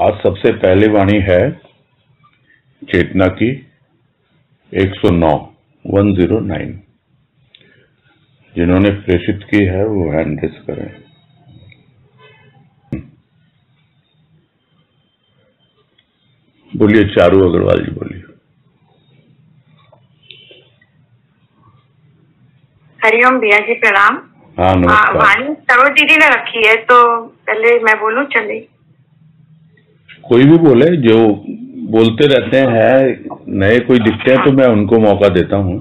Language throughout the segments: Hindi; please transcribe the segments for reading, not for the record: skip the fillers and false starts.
आज सबसे पहली वाणी है चेतना की 109 जिन्होंने प्रेषित की है वो हैंड रेस करें। बोलिए चारू अग्रवाल जी, बोलिए। हरिओम भैया जी, प्रणाम। हाँ नमस्कार। वाणी सरोज दीदी ने रखी है तो पहले मैं बोलूं? चले कोई भी बोले, जो बोलते रहते हैं, नए कोई दिखते हैं तो मैं उनको मौका देता हूँ।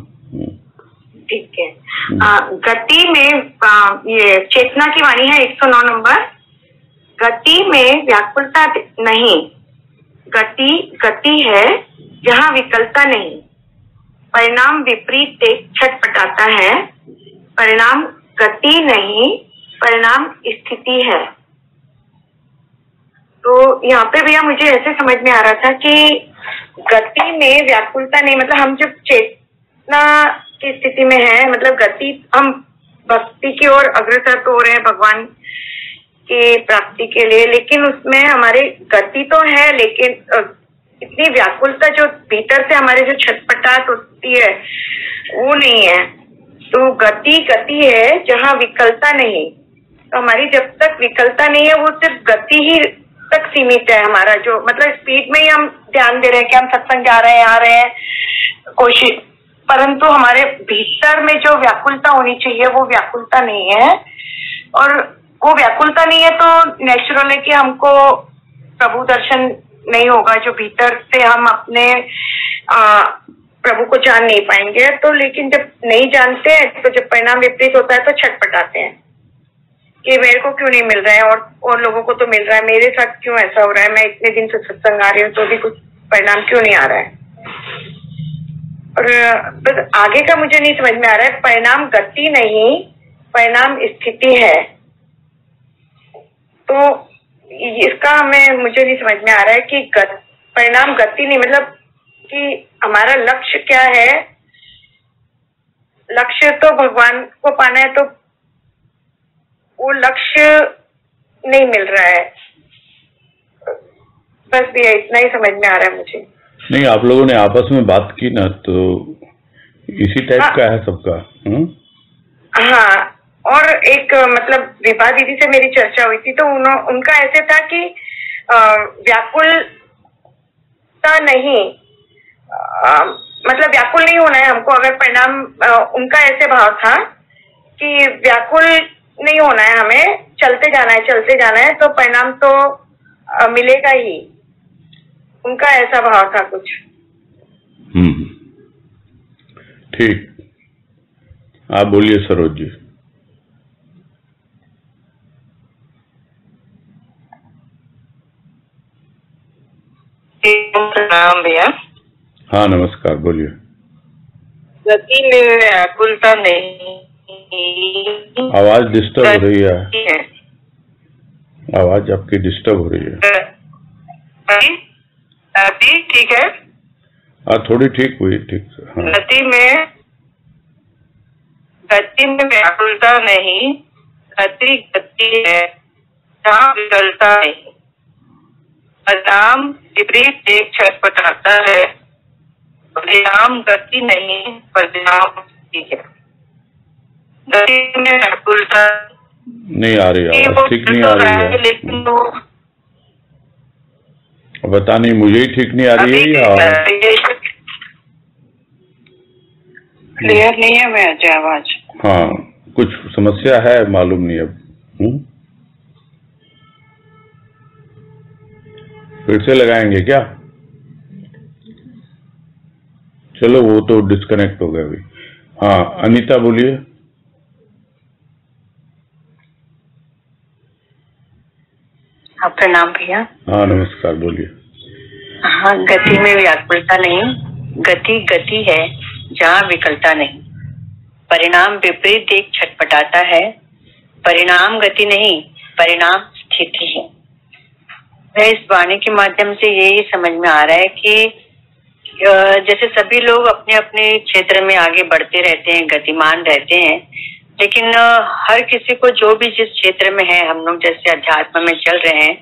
ठीक है। गति में ये चेतना की वाणी है 109 नंबर। गति में व्याकुलता नहीं, गति है जहाँ विकलता नहीं। परिणाम विपरीत देख छटपटाता है। परिणाम गति नहीं, परिणाम स्थिति है। तो यहाँ पे भैया मुझे ऐसे समझ में आ रहा था कि गति में व्याकुलता नहीं, मतलब हम जब चेतना की स्थिति में है, मतलब गति, हम भक्ति की ओर अग्रसर तो हो रहे हैं भगवान की प्राप्ति के लिए, लेकिन उसमें हमारी गति तो है, लेकिन इतनी व्याकुलता जो भीतर से हमारे जो छटपटाहट होती है वो नहीं है। तो गति है जहाँ विकलता नहीं। तो हमारी जब तक विकलता नहीं है वो सिर्फ गति ही तक सीमित है हमारा, जो मतलब स्पीड में ही हम ध्यान दे रहे हैं कि हम सत्संग जा रहे हैं, आ रहे हैं, कोशिश, परंतु हमारे भीतर में जो व्याकुलता होनी चाहिए वो व्याकुलता नहीं है। और वो व्याकुलता नहीं है तो नेचुरल है कि हमको प्रभु दर्शन नहीं होगा, जो भीतर से हम अपने प्रभु को जान नहीं पाएंगे। तो लेकिन जब नहीं जानते हैं तो जब परिणाम विपरीत होता है तो छटपटाते हैं कि मेरे को क्यों नहीं मिल रहा है और लोगों को तो मिल रहा है, मेरे साथ क्यों ऐसा हो रहा है, मैं इतने दिन से सत्संग आ रही हूँ तो भी कुछ परिणाम क्यों नहीं आ रहा है। और बस आगे का मुझे नहीं समझ में आ रहा है। परिणाम गति नहीं, परिणाम स्थिति है। तो इसका मुझे नहीं समझ में आ रहा है कि परिणाम गति नहीं, मतलब कि हमारा लक्ष्य क्या है। लक्ष्य तो भगवान को पाना है, तो वो लक्ष्य नहीं मिल रहा है। बस भैया इतना ही समझ में आ रहा है मुझे। नहीं, आप लोगों ने आपस में बात की ना, तो इसी टाइप का है सबका। हाँ, और एक मतलब विभा दीदी से मेरी चर्चा हुई थी तो उनका ऐसे था कि व्याकुलता नहीं, मतलब व्याकुल नहीं होना है हमको। अगर परिणाम, उनका ऐसे भाव था कि व्याकुल नहीं होना है, हमें चलते जाना है तो परिणाम तो मिलेगा ही। उनका ऐसा भाव था कुछ। ठीक, आप बोलिए सरोज जी। प्रणाम भैया। हाँ नमस्कार, बोलिए। गति में व्याकुलता नहीं। आवाज डिस्टर्ब हो रही है, आवाज आपकी डिस्टर्ब हो रही है। अभी ठीक है? हाँ थोड़ी ठीक हुई, ठीक से। हाँ। गति में व्याकुलता नहीं, गति है जहाँ विकलता नहीं। परिणाम विपरीत देख छटपटाता है। परिणाम गति नहीं, परिणाम ठीक है। गति में व्याकुलता नहीं आ रही, आवाज ठीक नहीं आ रही है, लेकिन वो पता नहीं मुझे ही ठीक नहीं आ रही है या क्लियर नहीं है मैं आवाज। हाँ कुछ समस्या है, मालूम नहीं अब। फिर से लगाएंगे क्या? चलो वो तो डिस्कनेक्ट हो गया अभी। हाँ अनीता बोलिए। हाँ प्रणाम भैया। हाँ नमस्कार, बोलिए। हाँ, गति में व्याकुलता नहीं, गति है जहाँ विकलता नहीं। परिणाम विपरीत देख छटपटाता है। परिणाम गति नहीं, परिणाम स्थिति है। वह इस वाणी के माध्यम से यही समझ में आ रहा है कि जैसे सभी लोग अपने अपने क्षेत्र में आगे बढ़ते रहते हैं, गतिमान रहते हैं, लेकिन हर किसी को जो भी जिस क्षेत्र में है, हम लोग जैसे अध्यात्म में चल रहे हैं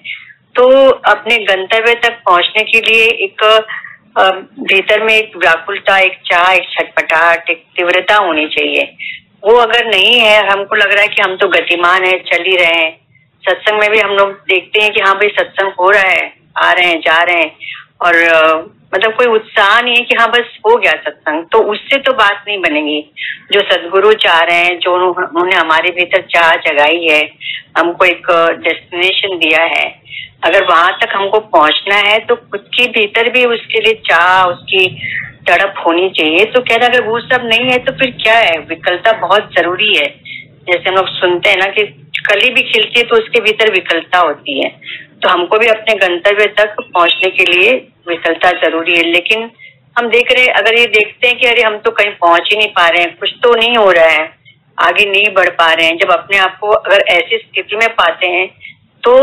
तो अपने गंतव्य तक पहुंचने के लिए एक भीतर में एक व्याकुलता, एक चाह, एक छटपटाहट, एक तीव्रता होनी चाहिए। वो अगर नहीं है, हमको लग रहा है कि हम तो गतिमान है, चल ही रहे हैं। सत्संग में भी हम लोग देखते हैं कि हाँ भाई सत्संग हो रहा है, आ रहे हैं, जा रहे हैं, और मतलब कोई उत्साह नहीं है कि हाँ बस हो गया सत्संग। तो उससे तो बात नहीं बनेगी। जो सदगुरु चाह रहे हैं, जो उन्होंने हमारे भीतर चाह जगाई है, हमको एक डेस्टिनेशन दिया है, अगर वहां तक हमको पहुंचना है तो खुद के भीतर भी उसके लिए चाह, उसकी तड़प होनी चाहिए। तो कह रहा अगर वो सब नहीं है तो फिर क्या है? विकलता बहुत जरूरी है। जैसे हम लोग सुनते हैं ना कि कली भी खिलती है तो उसके भीतर विकलता होती है। तो हमको भी अपने गंतव्य तक पहुंचने के लिए विकलता जरूरी है। लेकिन हम देख रहे, अगर ये देखते हैं कि अरे हम तो कहीं पहुंच ही नहीं पा रहे हैं, कुछ तो नहीं हो रहा है, आगे नहीं बढ़ पा रहे हैं, जब अपने आप को अगर ऐसी स्थिति में पाते हैं तो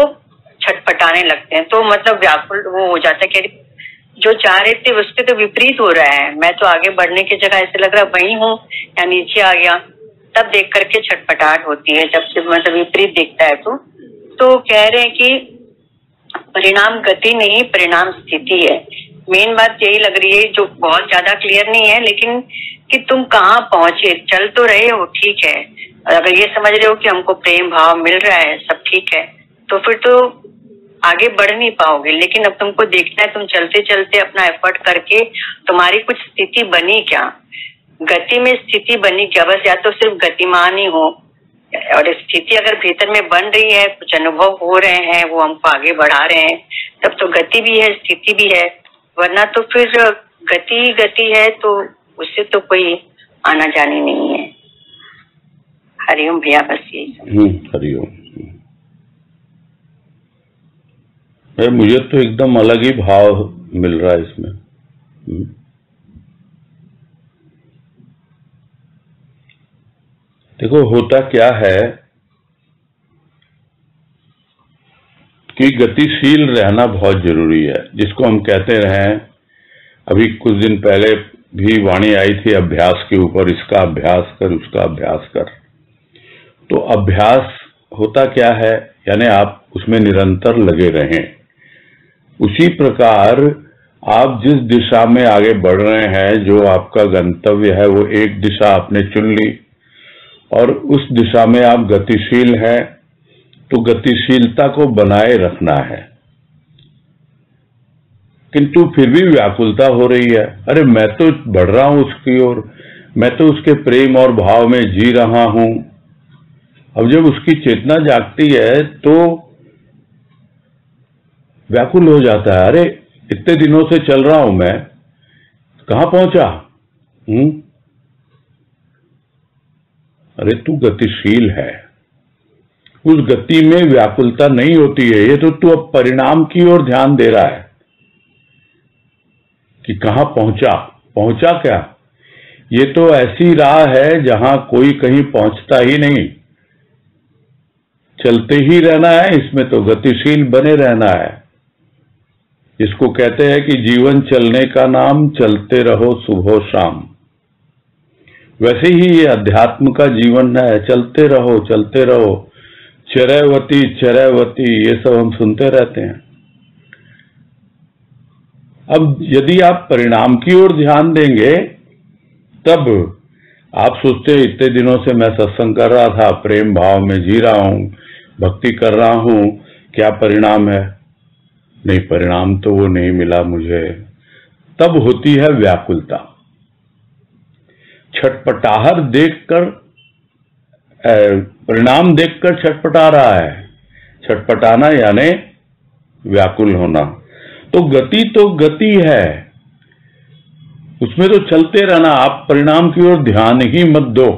छटपटाने लगते हैं। तो मतलब व्याकुल वो हो जाता है कि जो चाह रहे थे उसके तो विपरीत हो रहा है, मैं तो आगे बढ़ने की जगह ऐसे लग रहा वही हूँ या नीचे आ गया। तब देख करके छटपटाहट होती है, जब से मतलब विपरीत दिखता है। तो कह रहे हैं कि परिणाम गति नहीं, परिणाम स्थिति है। मेन बात यही लग रही है, जो बहुत ज्यादा क्लियर नहीं है, लेकिन कि तुम कहाँ पहुंचे। चल तो रहे हो, ठीक है, अगर ये समझ रहे हो कि हमको प्रेम भाव मिल रहा है, सब ठीक है, तो फिर तो आगे बढ़ नहीं पाओगे। लेकिन अब तुमको देखना है, तुम चलते चलते अपना एफर्ट करके तुम्हारी कुछ स्थिति बनी क्या, गति में स्थिति बनी क्या। बस या तो सिर्फ गतिमान ही हो, और स्थिति अगर भीतर में बन रही है, कुछ अनुभव हो रहे हैं, वो हमको आगे बढ़ा रहे हैं, तब तो गति भी है, स्थिति भी है। वरना तो फिर गति है तो उससे तो कोई आना जानी नहीं है। हरिओम भैया, बस यही। हरिओम। मुझे तो एकदम अलग ही भाव मिल रहा है इसमें। देखो होता क्या है कि गतिशील रहना बहुत जरूरी है, जिसको हम कहते रहे। अभी कुछ दिन पहले भी वाणी आई थी अभ्यास के ऊपर, इसका अभ्यास कर, उसका अभ्यास कर। तो अभ्यास होता क्या है, यानी आप उसमें निरंतर लगे रहें। उसी प्रकार आप जिस दिशा में आगे बढ़ रहे हैं, जो आपका गंतव्य है, वो एक दिशा आपने चुन ली और उस दिशा में आप गतिशील हैं, तो गतिशीलता को बनाए रखना है। किंतु फिर भी व्याकुलता हो रही है, अरे मैं तो बढ़ रहा हूं उसकी ओर, मैं तो उसके प्रेम और भाव में जी रहा हूं। अब जब उसकी चेतना जागती है तो व्याकुल हो जाता है, अरे इतने दिनों से चल रहा हूं मैं, कहां पहुंचा? अरे तू गतिशील है, उस गति में व्याकुलता नहीं होती है। ये तो तू अब परिणाम की ओर ध्यान दे रहा है कि कहां पहुंचा। पहुंचा क्या? ये तो ऐसी राह है जहां कोई कहीं पहुंचता ही नहीं, चलते ही रहना है, इसमें तो गतिशील बने रहना है। इसको कहते हैं कि जीवन चलने का नाम, चलते रहो सुबह शाम। वैसे ही ये अध्यात्म का जीवन है, चलते रहो चलते रहो, चरैवती चरैवती, ये सब हम सुनते रहते हैं। अब यदि आप परिणाम की ओर ध्यान देंगे, तब आप सोचते हैं इतने दिनों से मैं सत्संग कर रहा था, प्रेम भाव में जी रहा हूं, भक्ति कर रहा हूं, क्या परिणाम है? नहीं, परिणाम तो वो नहीं मिला मुझे। तब होती है व्याकुलता। छटपटाहट देखकर, परिणाम देखकर छटपटा रहा है। छटपटाना यानी व्याकुल होना। तो गति है, उसमें तो चलते रहना। आप परिणाम की ओर ध्यान ही मत दो,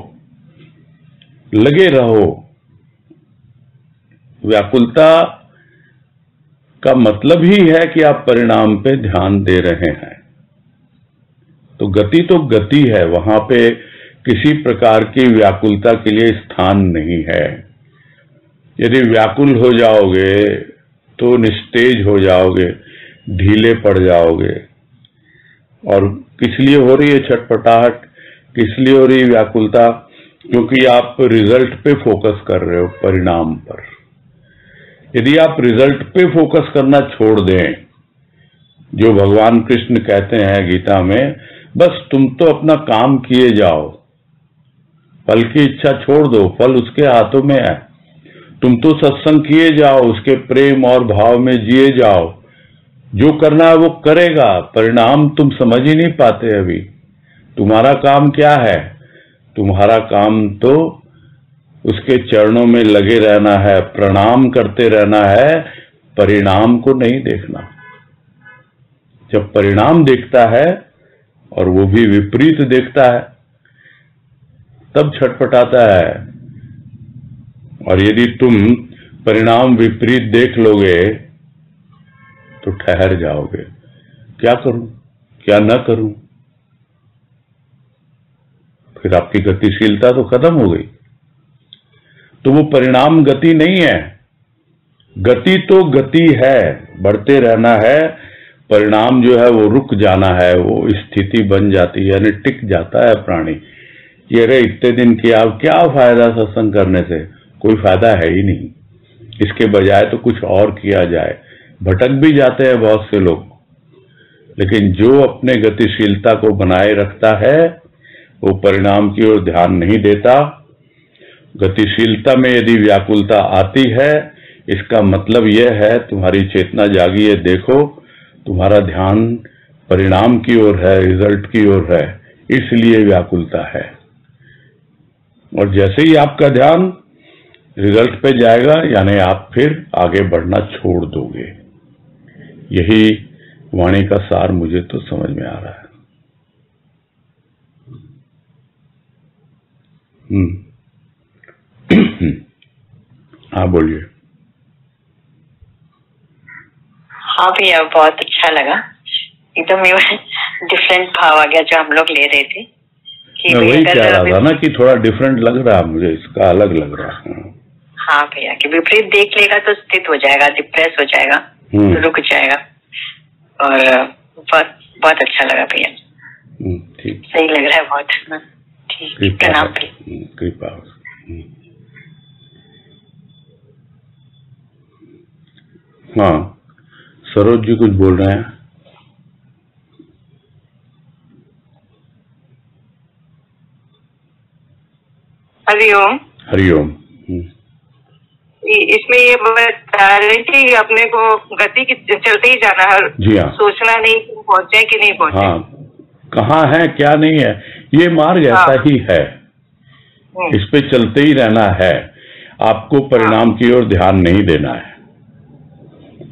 लगे रहो। व्याकुलता का मतलब ही है कि आप परिणाम पे ध्यान दे रहे हैं। तो गति है, वहां पे किसी प्रकार की व्याकुलता के लिए स्थान नहीं है। यदि व्याकुल हो जाओगे तो निस्तेज हो जाओगे, ढीले पड़ जाओगे। और किस लिए हो रही है छटपटाहट, किस लिए हो रही है व्याकुलता? क्योंकि आप रिजल्ट पे फोकस कर रहे हो, परिणाम पर। यदि आप रिजल्ट पे फोकस करना छोड़ दें, जो भगवान कृष्ण कहते हैं गीता में, बस तुम तो अपना काम किए जाओ, फल की इच्छा छोड़ दो, फल उसके हाथों में है। तुम तो सत्संग किए जाओ, उसके प्रेम और भाव में जिए जाओ, जो करना है वो करेगा, परिणाम तुम समझ ही नहीं पाते अभी। तुम्हारा काम क्या है? तुम्हारा काम तो उसके चरणों में लगे रहना है, प्रणाम करते रहना है, परिणाम को नहीं देखना। जब परिणाम देखता है और वो भी विपरीत देखता है, तब छटपटाता है। और यदि तुम परिणाम विपरीत देख लोगे तो ठहर जाओगे, क्या करूं, क्या न करूं। फिर आपकी गतिशीलता तो खत्म हो गई। तो वो परिणाम गति नहीं है। गति तो गति है, बढ़ते रहना है। परिणाम जो है वो रुक जाना है, वो स्थिति बन जाती है, यानी टिक जाता है प्राणी। ये अरे इतने दिन किया, अब क्या फायदा सत्संग करने से? कोई फायदा है ही नहीं। इसके बजाय तो कुछ और किया जाए। भटक भी जाते हैं बहुत से लोग, लेकिन जो अपने गतिशीलता को बनाए रखता है वो परिणाम की ओर ध्यान नहीं देता। गतिशीलता में यदि व्याकुलता आती है, इसका मतलब यह है तुम्हारी चेतना जागी है, देखो तुम्हारा ध्यान परिणाम की ओर है, रिजल्ट की ओर है, इसलिए व्याकुलता है। और जैसे ही आपका ध्यान रिजल्ट पे जाएगा, यानी आप फिर आगे बढ़ना छोड़ दोगे। यही वाणी का सार मुझे तो समझ में आ रहा है। हाँ बोलिए। हाँ भैया, बहुत अच्छा लगा। एकदम डिफरेंट भाव आ गया जो हम लोग ले रहे थे। कि मैं वही कह रहा था ना कि थोड़ा डिफरेंट लग रहा है मुझे, इसका अलग लग रहा है। हाँ भैया, कि विपरीत देख लेगा तो स्थित हो जाएगा, डिप्रेस हो जाएगा, तो रुक जाएगा। और बहुत बहुत अच्छा लगा भैया। ठीक, सही लग रहा है बहुत। ठीक, प्रणाम भैया। कृपा। हाँ, सरोज जी कुछ बोल रहे हैं। हरिओम। हरिओम। इसमें ये बता रहे कि अपने को गति की चलते ही जाना है। जी हाँ। सोचना नहीं कि पहुंचे कि नहीं पहुंचे। हाँ, कहाँ है क्या नहीं है, ये मार्ग ऐसा ही है। इस पे चलते ही रहना है। आपको परिणाम की ओर ध्यान नहीं देना है।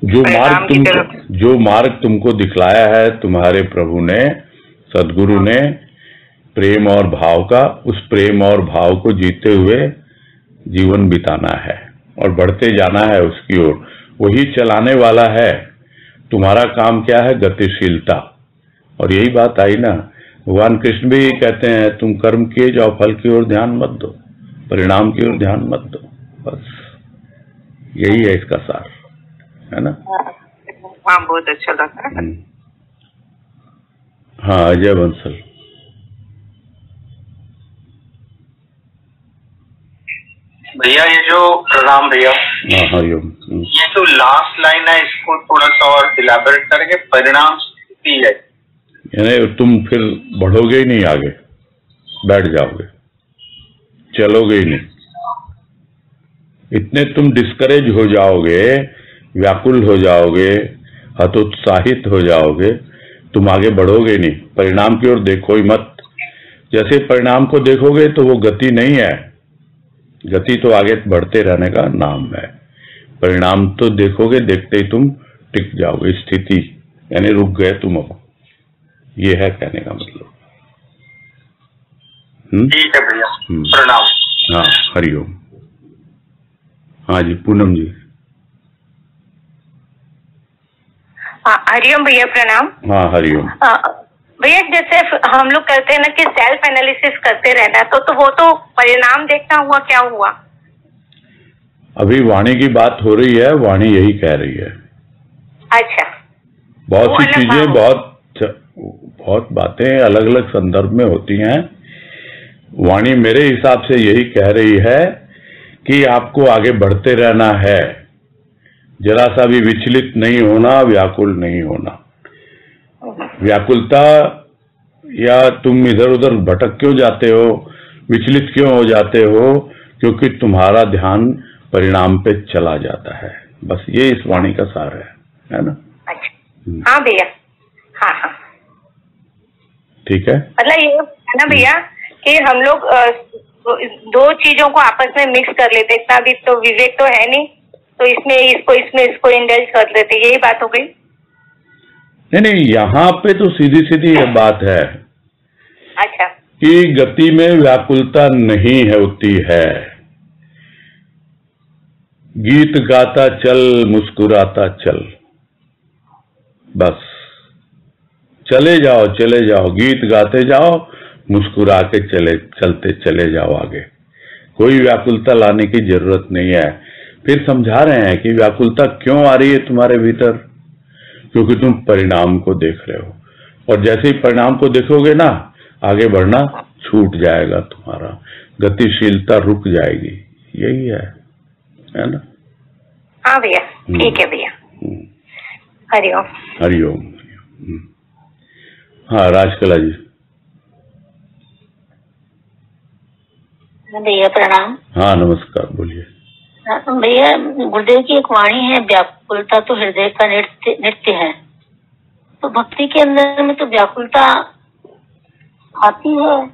जो मार्ग तुमको दिखलाया है तुम्हारे प्रभु ने, सदगुरु ने, प्रेम और भाव का, उस प्रेम और भाव को जीते हुए जीवन बिताना है और बढ़ते जाना है उसकी ओर। वही चलाने वाला है। तुम्हारा काम क्या है? गतिशीलता। और यही बात आई ना, भगवान कृष्ण भी कहते हैं तुम कर्म किए जाओ, फल की ओर ध्यान मत दो, परिणाम की ओर ध्यान मत दो। बस यही है इसका सार, है ना। हाँ, बहुत अच्छा लगा। हाँ, अजय बंसल। भैया ये जो प्रणाम भैया, हाँ हरिओम, ये जो लास्ट लाइन है इसको थोड़ा सा और इलैबोरेट करके, परिणाम स्थिति है, यानी तुम फिर बढ़ोगे ही नहीं आगे, बैठ जाओगे, चलोगे ही नहीं। इतने तुम डिस्करेज हो जाओगे, व्याकुल हो जाओगे, हतोत्साहित हो जाओगे, तुम आगे बढ़ोगे नहीं। परिणाम की ओर देखो ही मत। जैसे परिणाम को देखोगे तो वो गति नहीं है। गति तो आगे बढ़ते रहने का नाम है। परिणाम तो देखोगे, देखते ही तुम टिक जाओगे, स्थिति यानी रुक गए तुम। अब ये है कहने का मतलब। ठीक है भैया, प्रणाम। हाँ हरिओम। हाँ जी, पूनम जी। हरिओम भैया, प्रणाम। हाँ हरिओम। भैया जैसे हम लोग करते हैं ना कि सेल्फ एनालिसिस करते रहना, तो वो तो परिणाम देखना हुआ, क्या हुआ? अभी वाणी की बात हो रही है, वाणी यही कह रही है। अच्छा। बहुत सी चीजें, बहुत बातें अलग अलग संदर्भ में होती हैं। वाणी मेरे हिसाब से यही कह रही है कि आपको आगे बढ़ते रहना है। जरा सा भी विचलित नहीं होना, व्याकुल नहीं होना। व्याकुलता या तुम इधर उधर भटक क्यों जाते हो, विचलित क्यों हो जाते हो? क्योंकि तुम्हारा ध्यान परिणाम पे चला जाता है। बस ये इस वाणी का सार है ना? अच्छा हाँ भैया, हाँ हाँ ठीक है। मतलब ये है ना भैया कि हम लोग दो चीजों को आपस में मिक्स कर लेते, इतना भी तो विवेक तो है नहीं, तो इसमें इसको इंडल्ज कर लेते, यही बात हो गई। नहीं, यहाँ पे तो सीधी सीधी ये बात है। अच्छा। कि गति में व्याकुलता नहीं होती है। गीत गाता चल, मुस्कुराता चल, बस चले जाओ, गीत गाते जाओ, मुस्कुरा के चलते चले जाओ आगे। कोई व्याकुलता लाने की जरूरत नहीं है। फिर समझा रहे हैं कि व्याकुलता क्यों आ रही है तुम्हारे भीतर, क्योंकि तुम परिणाम को देख रहे हो, और जैसे ही परिणाम को देखोगे ना, आगे बढ़ना छूट जाएगा, तुम्हारा गतिशीलता रुक जाएगी। यही है ना? हाँ भैया, ठीक है भैया। हरिओम। हरिओम। हाँ राजकला जी। भैया प्रणाम। हाँ नमस्कार, बोलिए। भैया गुरुदेव की एक वाणी है, व्याकुलता तो हृदय का नृत्य है। तो भक्ति के अंदर में तो व्याकुलता आती है।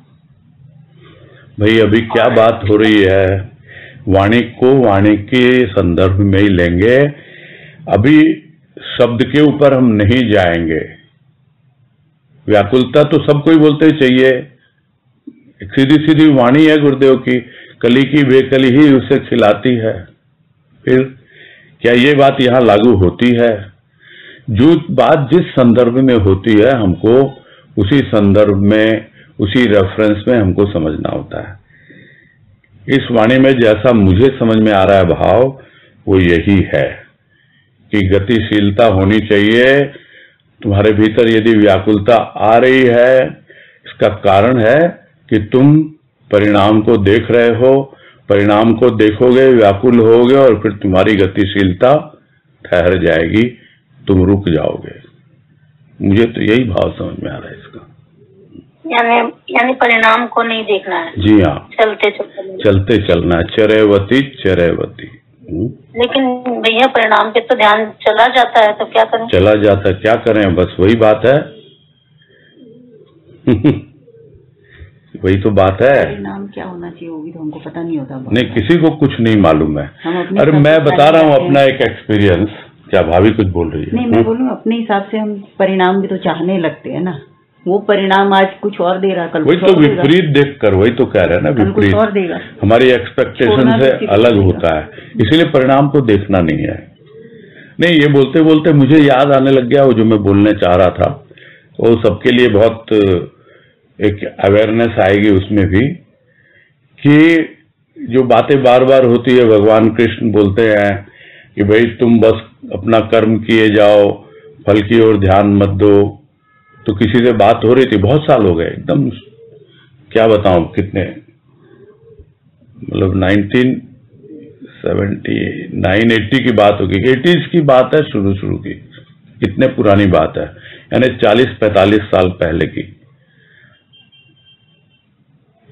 भाई अभी क्या बात हो रही है, वाणी को वाणी के संदर्भ में ही लेंगे। अभी शब्द के ऊपर हम नहीं जाएंगे। व्याकुलता तो सबको ही बोलते चाहिए, एक सीधी सीधी वाणी है गुरुदेव की, कली की बेकली ही उसे खिलाती है। फिर क्या ये बात यहाँ लागू होती है? जो बात जिस संदर्भ में होती है, हमको उसी संदर्भ में, उसी रेफरेंस में हमको समझना होता है। इस वाणी में जैसा मुझे समझ में आ रहा है भाव, वो यही है कि गतिशीलता होनी चाहिए। तुम्हारे भीतर यदि व्याकुलता आ रही है, इसका कारण है कि तुम परिणाम को देख रहे हो। परिणाम को देखोगे, व्याकुल होगे, और फिर तुम्हारी गतिशीलता ठहर जाएगी, तुम रुक जाओगे। मुझे तो यही भाव समझ में आ रहा है इसका। यानी परिणाम को नहीं देखना है। जी हाँ, चलते चलना, चरैवती चरैवती। लेकिन भैया परिणाम पे तो ध्यान चला जाता है, तो क्या करें? चला जाता, क्या करें? बस वही बात है। वही तो बात है। परिणाम क्या होना चाहिए वो भी तो हमको पता नहीं होता। नहीं, किसी को कुछ नहीं मालूम है। अरे मैं बता रहा हूँ अपना एक एक्सपीरियंस। क्या भाभी कुछ बोल रही है? नहीं, मैं बोलूँ अपने हिसाब से हम परिणाम भी तो चाहने लगते हैं ना। वो परिणाम आज कुछ और दे रहा, कल वही तो विपरीत देखकर, वही तो कह रहे हैं ना, विपरीत और देगा। हमारी एक्सपेक्टेशन से अलग होता है, इसलिए परिणाम को देखना नहीं है। नहीं, ये बोलते बोलते मुझे याद आने लग गया वो जो मैं बोलने चाह रहा था। वो सबके लिए बहुत एक अवेयरनेस आएगी उसमें भी, कि जो बातें बार बार होती है, भगवान कृष्ण बोलते हैं कि भाई तुम बस अपना कर्म किए जाओ, फल की ओर ध्यान मत दो। तो किसी से बात हो रही थी, बहुत साल हो गए, एकदम क्या बताऊं कितने, मतलब 1979-80 की बात होगी, 80s की बात है, शुरू की, इतने पुरानी बात है, यानी 40-45 साल पहले की।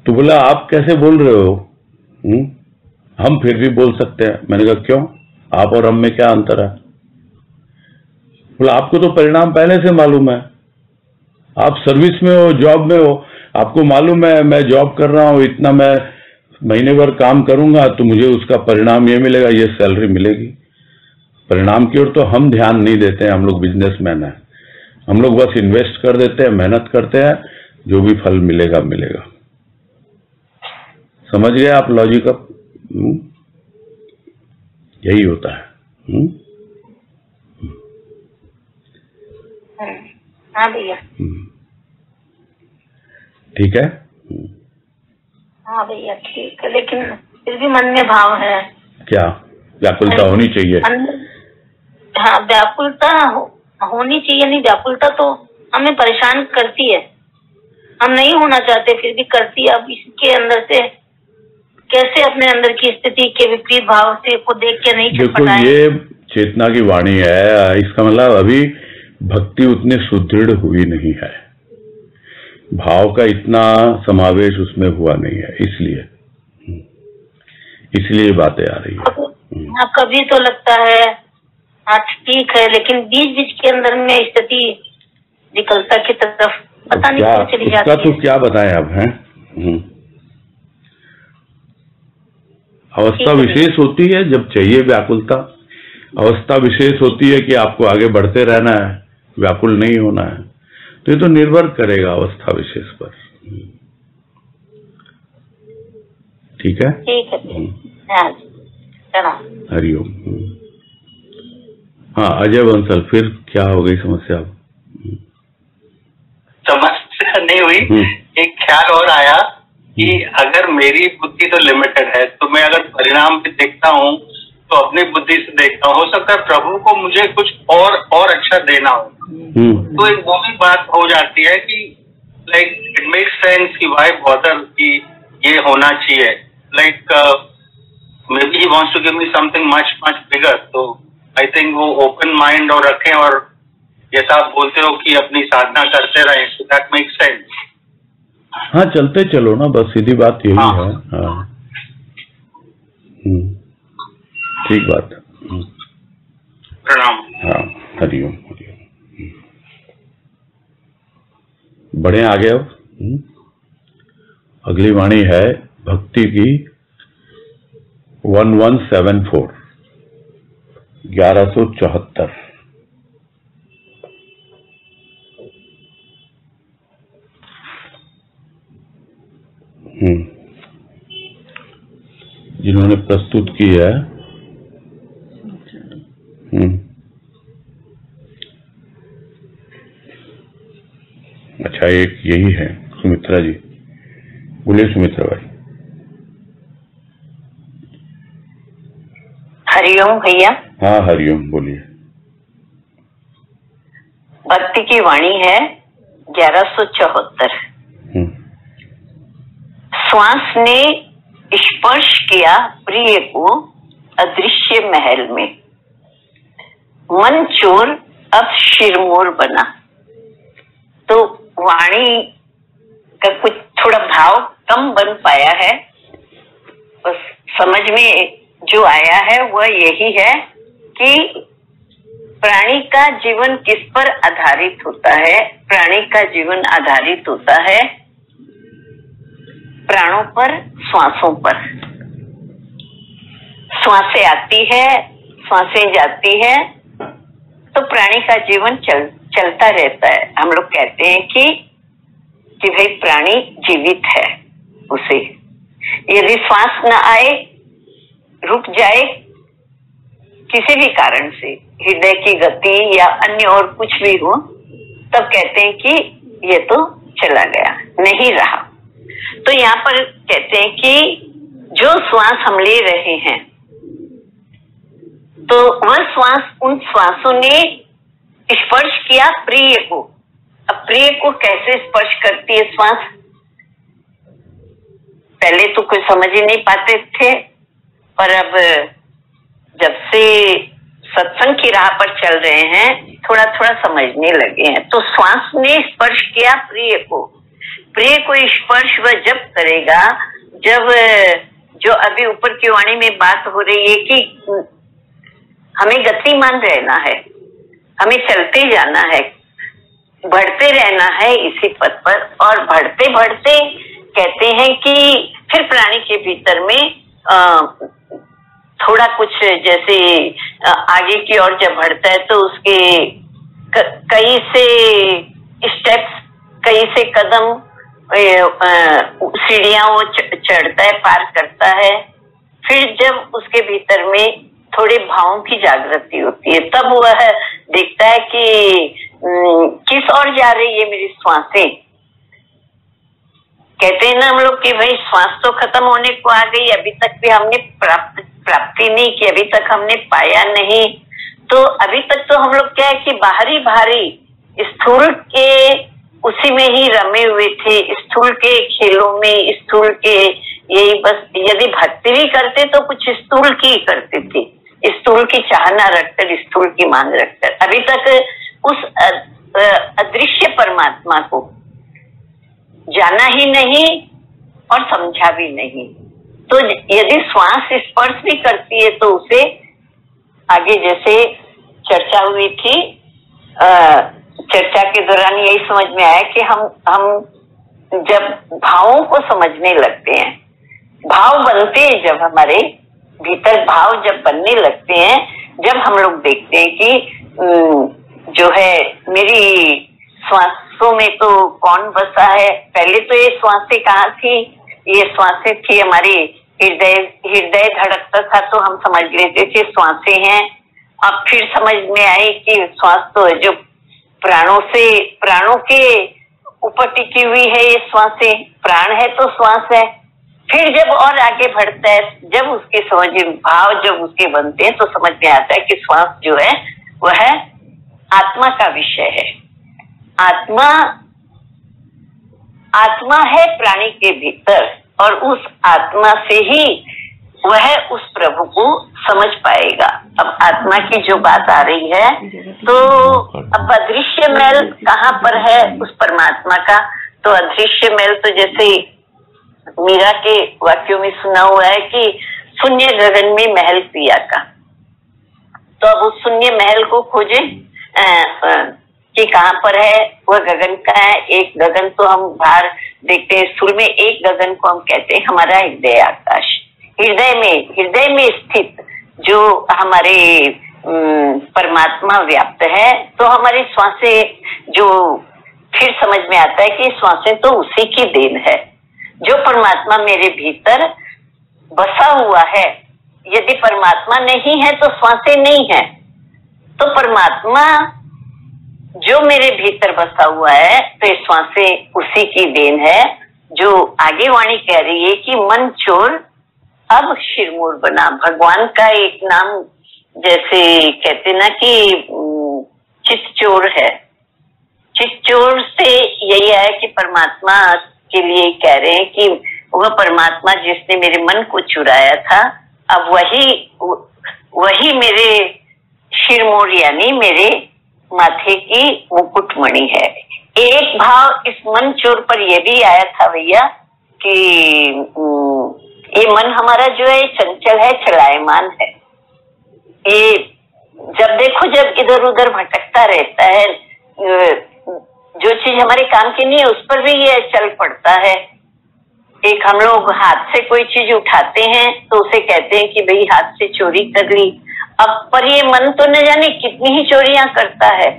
तो बोला आप कैसे बोल रहे हो? हम फिर भी बोल सकते हैं। मैंने कहा क्यों, आप और हम में क्या अंतर है? बोला आपको तो परिणाम पहले से मालूम है, आप सर्विस में हो, जॉब में हो, आपको मालूम है मैं जॉब कर रहा हूं, इतना मैं महीने भर काम करूंगा तो मुझे उसका परिणाम ये मिलेगा, ये सैलरी मिलेगी। परिणाम की ओर तो हम ध्यान नहीं देते हैं, हम लोग बिजनेसमैन हैं, हम लोग बस इन्वेस्ट कर देते हैं, मेहनत करते हैं, जो भी फल मिलेगा मिलेगा। समझ गए आप लॉजिक? अब यही होता है। हाँ भैया। ठीक है। हाँ भैया ठीक है, लेकिन फिर भी मन में भाव है। क्या? व्याकुलता होनी चाहिए। हाँ व्याकुलता होनी चाहिए। नहीं, व्याकुलता तो हमें परेशान करती है, हम नहीं होना चाहते फिर भी करती है। अब इसके अंदर से कैसे अपने अंदर की स्थिति के विपरीत भाव से को देख के नहीं देखो, ये चेतना की वाणी है, इसका मतलब अभी भक्ति उतनी सुदृढ़ हुई नहीं है, भाव का इतना समावेश उसमें हुआ नहीं है, इसलिए बातें आ रही है। हाँ, कभी तो लगता है हाँ ठीक है, लेकिन बीच बीच के अंदर में स्थिति विकलता की तरफ पता नहीं क्यों चली जाती है। तो क्या बताएं अब हैं? अवस्था विशेष होती है जब चाहिए व्याकुलता, अवस्था विशेष होती है कि आपको आगे बढ़ते रहना है, व्याकुल नहीं होना है, तो ये तो निर्भर करेगा अवस्था विशेष पर। ठीक है, ठीक है। हरिओम। हाँ अजय बंसल, फिर क्या हो गई समस्या? समस्या नहीं हुई, एक ख्याल और आया कि अगर मेरी बुद्धि तो लिमिटेड है, तो मैं अगर परिणाम भी देखता हूँ तो अपनी बुद्धि से देखता हूँ, हो सकता है प्रभु को मुझे कुछ और अच्छा देना हो, तो एक वो भी बात हो जाती है कि लाइक इट मेक्स सेंस कि वाई बॉदर कि ये होना चाहिए, like maybe he wants to give me something much much bigger. तो आई थिंक वो ओपन माइंड और रखें, और जैसा आप बोलते हो कि अपनी साधना करते रहें, सो दैट मेक्स सेंस। हाँ चलते चलो ना, बस सीधी बात यही है। हाँ ठीक बात। प्रणाम। हाँ हरिओम हरिओम। बढ़े आगे अब। अगली वाणी है भक्ति की 1174 1174। जिन्होंने प्रस्तुत की है अच्छा, एक यही है सुमित्रा जी। बोलिए सुमित्रा भाई। हरिओम भैया। हाँ हरिओम, बोलिए। भक्ति की वाणी है 1174। श्वास ने स्पर्श किया प्रिय को अदृश्य महल में, मन चोर अब शिरमोर बना। तो वाणी का कुछ थोड़ा भाव कम बन पाया है, बस समझ में जो आया है वह यही है कि प्राणी का जीवन किस पर आधारित होता है। प्राणी का जीवन आधारित होता है प्राणों पर, श्वासों पर। श्वासें आती है, श्वासें जाती है, तो प्राणी का जीवन चलता रहता है। हम लोग कहते हैं कि भाई प्राणी जीवित है। उसे यदि श्वास न आए, रुक जाए किसी भी कारण से, हृदय की गति या अन्य और कुछ भी हो, तब कहते हैं कि ये तो चला गया, नहीं रहा। तो यहाँ पर कहते हैं कि जो श्वास हम ले रहे हैं, तो वह श्वास, उन श्वासों ने स्पर्श किया प्रिय को। अब प्रिय को कैसे स्पर्श करती है श्वास? पहले तो कोई समझ ही नहीं पाते थे, पर अब जब से सत्संग की राह पर चल रहे हैं, थोड़ा थोड़ा समझने लगे हैं। तो श्वास ने स्पर्श किया प्रिय को। प्रिय को स्पर्श वह जब करेगा जब, जो अभी ऊपर की वाणी में बात हो रही है कि हमें गतिमान रहना है, हमें चलते जाना है, बढ़ते रहना है इसी पथ पर। और बढ़ते बढ़ते कहते हैं कि फिर प्राणी के भीतर में थोड़ा कुछ, जैसे आगे की ओर जब बढ़ता है तो उसके कई से स्टेप्स, कई से कदम, सीढ़ियां वो चढ़ता है, पार करता है। फिर जब उसके भीतर में थोड़े भावों की जागृति होती है, तब वह देखता है कि किस ओर जा रही है मेरी श्वासें। कहते हैं ना हम लोग कि भाई श्वास तो खत्म होने को आ गई, अभी तक भी हमने प्राप्ति नहीं की, अभी तक हमने पाया नहीं। तो अभी तक तो हम लोग क्या है कि बाहरी स्थूल के उसी में ही रमे हुए थे, स्थूल के खेलों में, स्थूल के यही बस। यदि भक्ति भी करते तो कुछ स्थूल की करते थे, स्थूल की चाह न रखकर स्थूल की मांग रखकर, अभी तक उस अदृश्य परमात्मा को जाना ही नहीं और समझा भी नहीं। तो यदि श्वास स्पर्श भी करती है तो उसे आगे जैसे चर्चा हुई थी, चर्चा के दौरान यही समझ में आया कि हम जब भावों को समझने लगते हैं, भाव बनते हैं, जब हमारे भीतर भाव जब बनने लगते हैं, जब हम लोग देखते हैं कि जो है मेरी श्वासों में तो कौन बसा है। पहले तो ये श्वासें कहाँ थी, ये श्वासें थी हमारी हृदय धड़कता था तो हम समझ लेते थे श्वासें हैं। अब फिर समझ में आए कि श्वास तो जो प्राणों के ऊपर टिकी हुई है, ये श्वासें प्राण है तो श्वास है। फिर जब और आगे बढ़ता है, जब उसके समझ भाव जब उसके बनते हैं तो समझ में आता है कि श्वास जो है वह आत्मा का विषय है। आत्मा है प्राणी के भीतर, और उस आत्मा से ही वह उस प्रभु को समझ पाएगा। अब आत्मा की जो बात आ रही है, तो अब अदृश्य महल कहाँ पर है उस परमात्मा का? तो अदृश्य महल तो जैसे मीरा के वाक्यों में सुना हुआ है कि शून्य गगन में महल पिया का। तो अब उस शून्य महल को खोजे कि कहाँ पर है, वह गगन का है। एक गगन तो हम बाहर देखते हैं स्थूल में, एक गगन को हम कहते हैं हमारा हृदय आकाश। हृदय में स्थित जो हमारे परमात्मा व्याप्त है। तो हमारी श्वासें जो फिर समझ में आता है कि श्वासें तो उसी की देन है। जो परमात्मा मेरे भीतर बसा हुआ है, यदि परमात्मा नहीं है तो श्वासें नहीं है। तो परमात्मा जो मेरे भीतर बसा हुआ है तो श्वासें उसी की देन है। जो आगे वाणी कह रही है कि मन चोर अब शिरमोर बना। भगवान का एक नाम जैसे कहते ना कि चित चोर है। चित चोर से यही है कि परमात्मा के लिए कह रहे हैं कि वह परमात्मा जिसने मेरे मन को चुराया था, अब वही मेरे शिरमोर यानी मेरे माथे की मुकुटमणि है। एक भाव इस मन चोर पर यह भी आया था भैया कि ये मन हमारा जो है चंचल है, चलायमान है। ये जब देखो जब इधर उधर भटकता रहता है, जो चीज हमारे काम की नहीं है उस पर भी ये चल पड़ता है। एक हम लोग हाथ से कोई चीज उठाते हैं तो उसे कहते हैं कि भाई हाथ से चोरी कर ली। अब पर ये मन तो न जाने कितनी ही चोरियां करता है,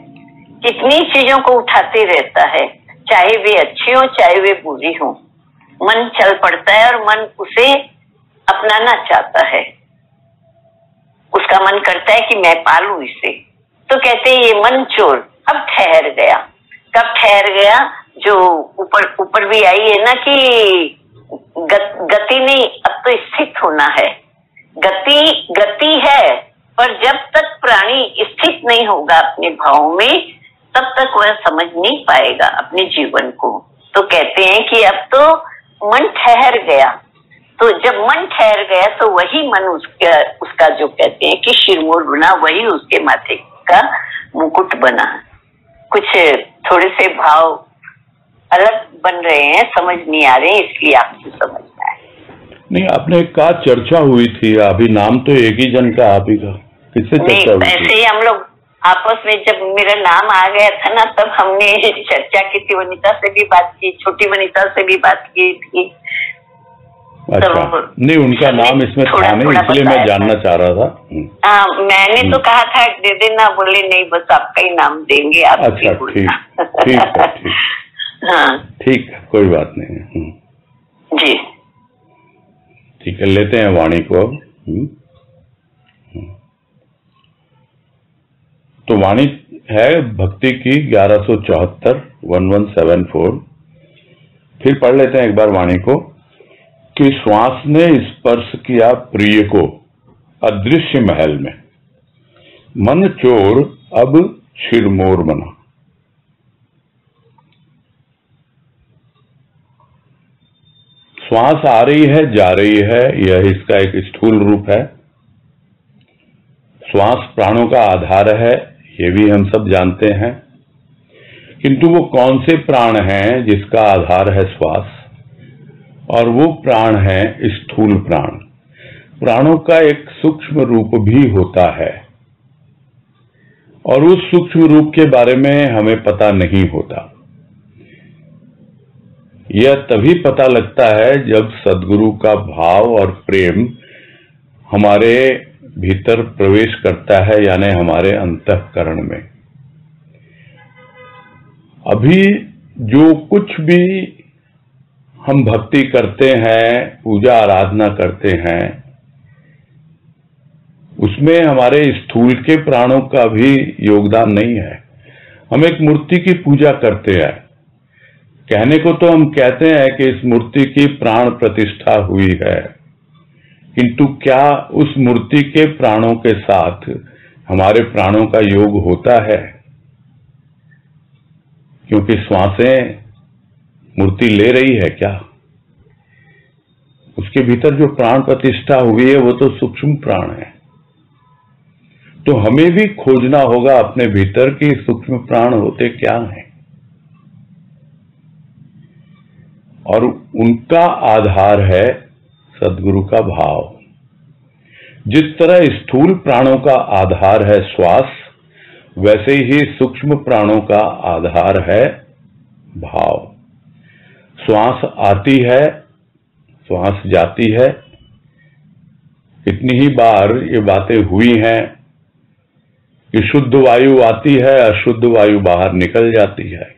कितनी चीजों को उठाते रहता है, चाहे वे अच्छी हो चाहे वे बुरी हो। मन चल पड़ता है और मन उसे अपनाना चाहता है। उसका मन करता है कि मैं पालूं इसे। तो कहते हैं ये मन चोर अब ठहर गया। कब ठहर गया? जो ऊपर भी आई है ना कि गति नहीं, अब तो स्थित होना है। गति है, पर जब तक प्राणी स्थित नहीं होगा अपने भाव में, तब तक वह समझ नहीं पाएगा अपने जीवन को। तो कहते हैं कि अब तो मन ठहर गया। तो जब मन ठहर गया तो वही मन उसका जो कहते हैं कि शिरमोर बना, वही उसके माथे का मुकुट बना। कुछ थोड़े से भाव अलग बन रहे हैं, समझ नहीं आ रहे, इसलिए आपसे समझना है। नहीं, आपने कहा चर्चा हुई थी, अभी नाम तो एक ही जन का, आप ही का, किससे चर्चा हुई थी? ऐसे ही हम लोग आपस में जब मेरा नाम आ गया था ना, तब हमने चर्चा की थी। वनिता से भी बात की, छोटी वनिता से भी बात की थी। अच्छा, तो नहीं उनका नाम इसमें था नहीं, इसलिए मैं जानना चाह रहा था। मैंने तो कहा था दे देना, बोले नहीं बस आपका ही नाम देंगे। आप अच्छा, ठीक है। हाँ ठीक है, कोई बात नहीं। जी ठीक है, लेते हैं वाणी को अब। तो वाणी है भक्ति की 1174 1174। फिर पढ़ लेते हैं एक बार वाणी को कि श्वास ने स्पर्श किया प्रिय को अदृश्य महल में, मन चोर अब शिरमोर बना। श्वास आ रही है जा रही है, यह इसका एक स्थूल रूप है। श्वास प्राणों का आधार है, ये भी हम सब जानते हैं, किंतु वो कौन से प्राण हैं जिसका आधार है श्वास, और वो प्राण है स्थूल प्राण। प्राणों का एक सूक्ष्म रूप भी होता है और उस सूक्ष्म रूप के बारे में हमें पता नहीं होता। यह तभी पता लगता है जब सद्गुरु का भाव और प्रेम हमारे भीतर प्रवेश करता है, यानी हमारे अंतःकरण में। अभी जो कुछ भी हम भक्ति करते हैं, पूजा आराधना करते हैं, उसमें हमारे स्थूल के प्राणों का भी योगदान नहीं है। हम एक मूर्ति की पूजा करते हैं, कहने को तो हम कहते हैं कि इस मूर्ति की प्राण प्रतिष्ठा हुई है, किंतु क्या उस मूर्ति के प्राणों के साथ हमारे प्राणों का योग होता है? क्योंकि श्वासें मूर्ति ले रही है क्या? उसके भीतर जो प्राण प्रतिष्ठा हुई है वो तो सूक्ष्म प्राण है। तो हमें भी खोजना होगा अपने भीतर कि सूक्ष्म प्राण होते क्या हैं, और उनका आधार है सद्गुरु का भाव। जिस तरह स्थूल प्राणों का आधार है श्वास, वैसे ही सूक्ष्म प्राणों का आधार है भाव। श्वास आती है, श्वास जाती है। कितनी ही बार ये बातें हुई हैं कि शुद्ध वायु आती है, अशुद्ध वायु बाहर निकल जाती है।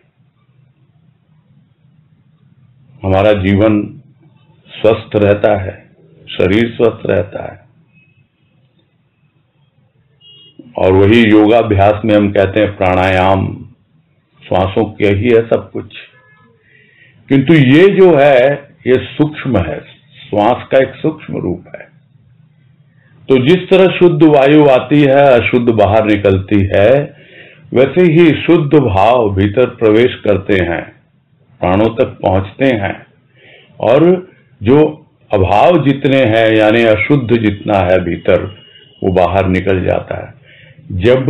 हमारा जीवन स्वस्थ रहता है, शरीर स्वस्थ रहता है, और वही योगाभ्यास में हम कहते हैं प्राणायाम, श्वासों के ही है सब कुछ। किंतु ये जो है ये सूक्ष्म है, श्वास का एक सूक्ष्म रूप है। तो जिस तरह शुद्ध वायु आती है, अशुद्ध बाहर निकलती है, वैसे ही शुद्ध भाव भीतर प्रवेश करते हैं, प्राणों तक पहुंचते हैं, और जो अभाव जितने हैं यानी अशुद्ध जितना है भीतर, वो बाहर निकल जाता है। जब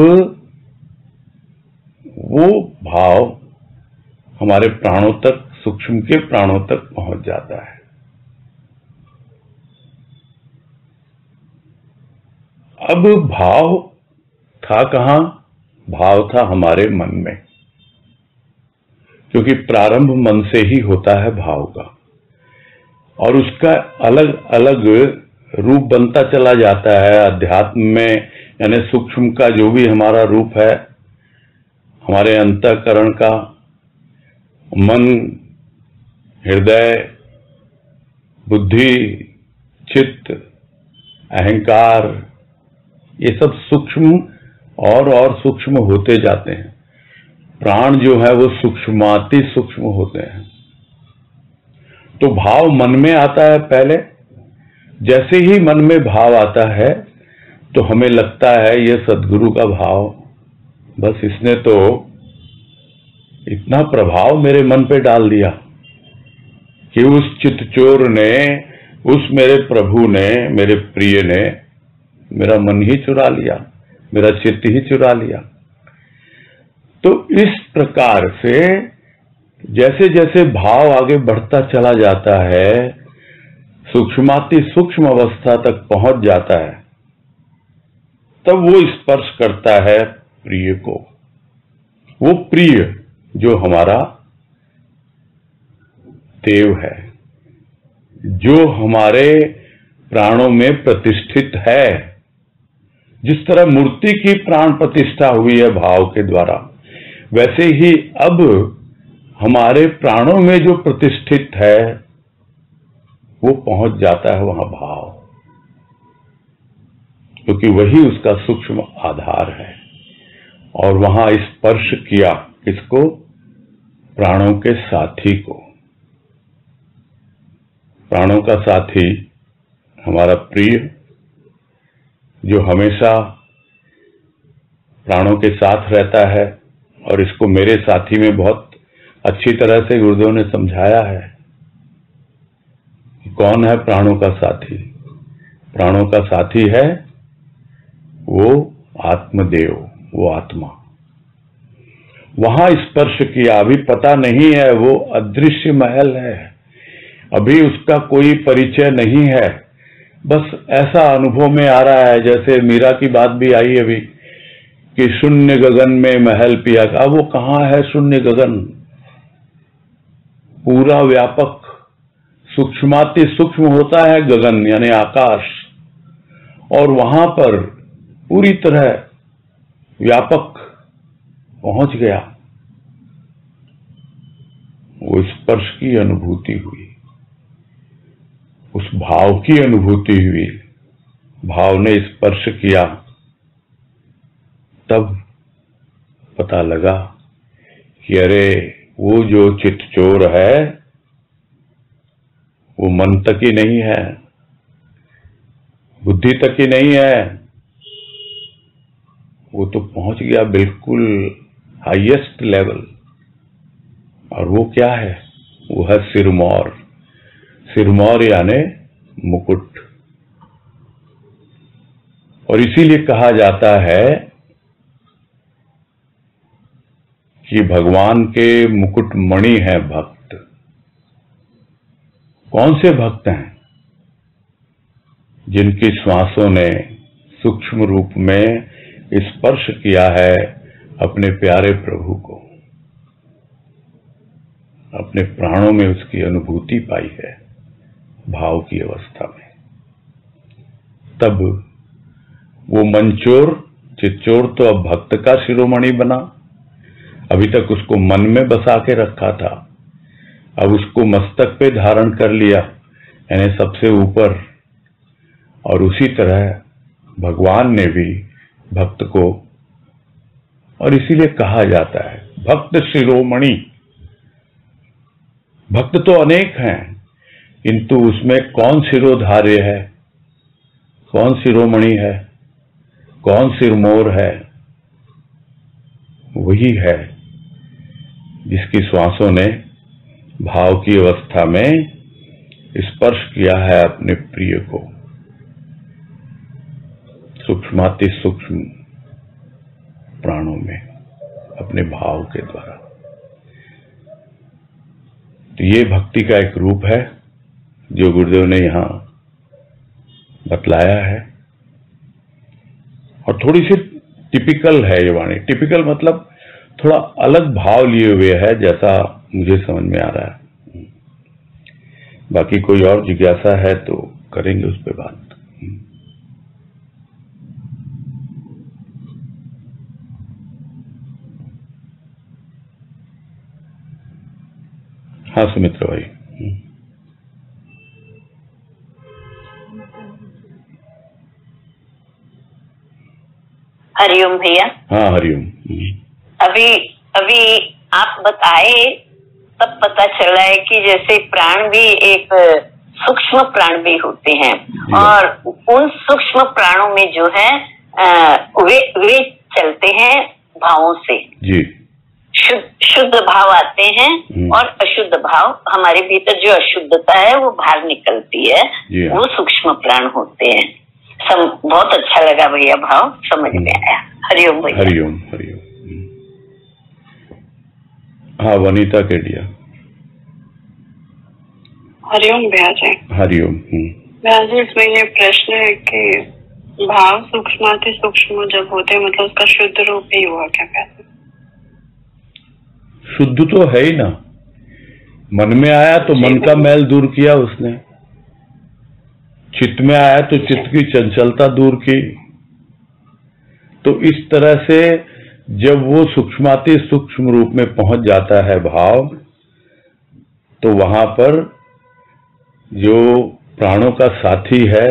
वो भाव हमारे प्राणों तक, सूक्ष्म के प्राणों तक पहुंच जाता है। अब भाव था कहां? भाव था हमारे मन में, क्योंकि प्रारंभ मन से ही होता है भाव का, और उसका अलग अलग रूप बनता चला जाता है अध्यात्म में। यानी सूक्ष्म का जो भी हमारा रूप है, हमारे अंतःकरण का, मन, हृदय, बुद्धि, चित्त, अहंकार, ये सब सूक्ष्म और सूक्ष्म होते जाते हैं। प्राण जो है वो सूक्ष्माति सूक्ष्म होते हैं। तो भाव मन में आता है पहले। जैसे ही मन में भाव आता है तो हमें लगता है ये सद्गुरु का भाव, बस इसने तो इतना प्रभाव मेरे मन पे डाल दिया कि उस चित्तचोर ने, उस मेरे प्रभु ने, मेरे प्रिय ने मेरा मन ही चुरा लिया, मेरा चित्त ही चुरा लिया। तो इस प्रकार से जैसे जैसे भाव आगे बढ़ता चला जाता है, सूक्ष्माति सूक्ष्म अवस्था तक पहुंच जाता है, तब वो स्पर्श करता है प्रिय को। वो प्रिय जो हमारा देव है, जो हमारे प्राणों में प्रतिष्ठित है। जिस तरह मूर्ति की प्राण प्रतिष्ठा हुई है भाव के द्वारा, वैसे ही अब हमारे प्राणों में जो प्रतिष्ठित है वो पहुंच जाता है वहां भाव, क्योंकि वही उसका सूक्ष्म आधार है। और वहां स्पर्श किया किसको? प्राणों के साथी को। प्राणों का साथी हमारा प्रिय, जो हमेशा प्राणों के साथ रहता है, और इसको मेरे साथी में बहुत अच्छी तरह से गुरुदेव ने समझाया है। कौन है प्राणों का साथी? प्राणों का साथी है वो आत्मदेव, वो आत्मा। वहां स्पर्श किया, अभी पता नहीं है, वो अदृश्य महल है, अभी उसका कोई परिचय नहीं है, बस ऐसा अनुभव में आ रहा है। जैसे मीरा की बात भी आई अभी कि शून्य गगन में महल पिया का, वो कहाँ है शून्य गगन? पूरा व्यापक, सूक्ष्माति सूक्ष्म होता है गगन यानी आकाश, और वहां पर पूरी तरह व्यापक पहुंच गया। वो स्पर्श की अनुभूति हुई, उस भाव की अनुभूति हुई, भाव ने स्पर्श किया, तब पता लगा कि अरे वो जो चित्तचोर है वो मन तक ही नहीं है, बुद्धि तक ही नहीं है, वो तो पहुंच गया बिल्कुल हाईएस्ट लेवल। और वो क्या है? वो है सिरमौर। सिरमौर यानी मुकुट। और इसीलिए कहा जाता है कि भगवान के मुकुट मणि है भक्त। कौन से भक्त हैं? जिनकी श्वासों ने सूक्ष्म रूप में स्पर्श किया है अपने प्यारे प्रभु को, अपने प्राणों में उसकी अनुभूति पाई है भाव की अवस्था में। तब वो मनचोर चित्चोर तो अब भक्त का शिरोमणि बना। अभी तक उसको मन में बसा के रखा था, अब उसको मस्तक पे धारण कर लिया, यानी सबसे ऊपर। और उसी तरह भगवान ने भी भक्त को, और इसीलिए कहा जाता है भक्त शिरोमणि। भक्त तो अनेक हैं, किंतु उसमें कौन शिरोधार्य है, कौन शिरोमणि है, कौन सिरमौर है? वही है जिसकी श्वासों ने भाव की अवस्था में स्पर्श किया है अपने प्रिय को, सूक्ष्माति सूक्ष्म प्राणों में अपने भाव के द्वारा। तो ये भक्ति का एक रूप है जो गुरुदेव ने यहां बतलाया है। और थोड़ी सी टिपिकल है ये वाणी। टिपिकल मतलब थोड़ा अलग भाव लिए हुए है, जैसा मुझे समझ में आ रहा है। बाकी कोई और जिज्ञासा है तो करेंगे उस पर बात। हाँ सुमित्रा भाई। हरिओम भैया। हाँ हरिओम। अभी आप बताए तब पता चला है कि जैसे प्राण भी एक सूक्ष्म प्राण भी होते हैं, और उन सूक्ष्म प्राणों में जो है वे चलते हैं भावों से। जी। शुद्ध भाव आते हैं और अशुद्ध भाव, हमारे भीतर जो अशुद्धता है वो बाहर निकलती है, वो सूक्ष्म प्राण होते हैं। बहुत अच्छा लगा भैया, भाव समझ में आया। हरिओम भैया। हरिओम हरिओम। हाँ वनीता केडिया। हरिओम भैया जी। हरिओम। भैया जी इसमें ये प्रश्न है कि भाव सूक्ष्माति सूक्ष्म जब होते हैं, मतलब उसका शुद्ध रूप ही हुआ क्या कहते? शुद्ध तो है ही ना, मन में आया तो मन का मैल दूर किया उसने, चित्त में आया तो चित्त की चंचलता दूर की। तो इस तरह से जब वो सूक्ष्माति सूक्ष्म रूप में पहुंच जाता है भाव, तो वहां पर जो प्राणों का साथी है,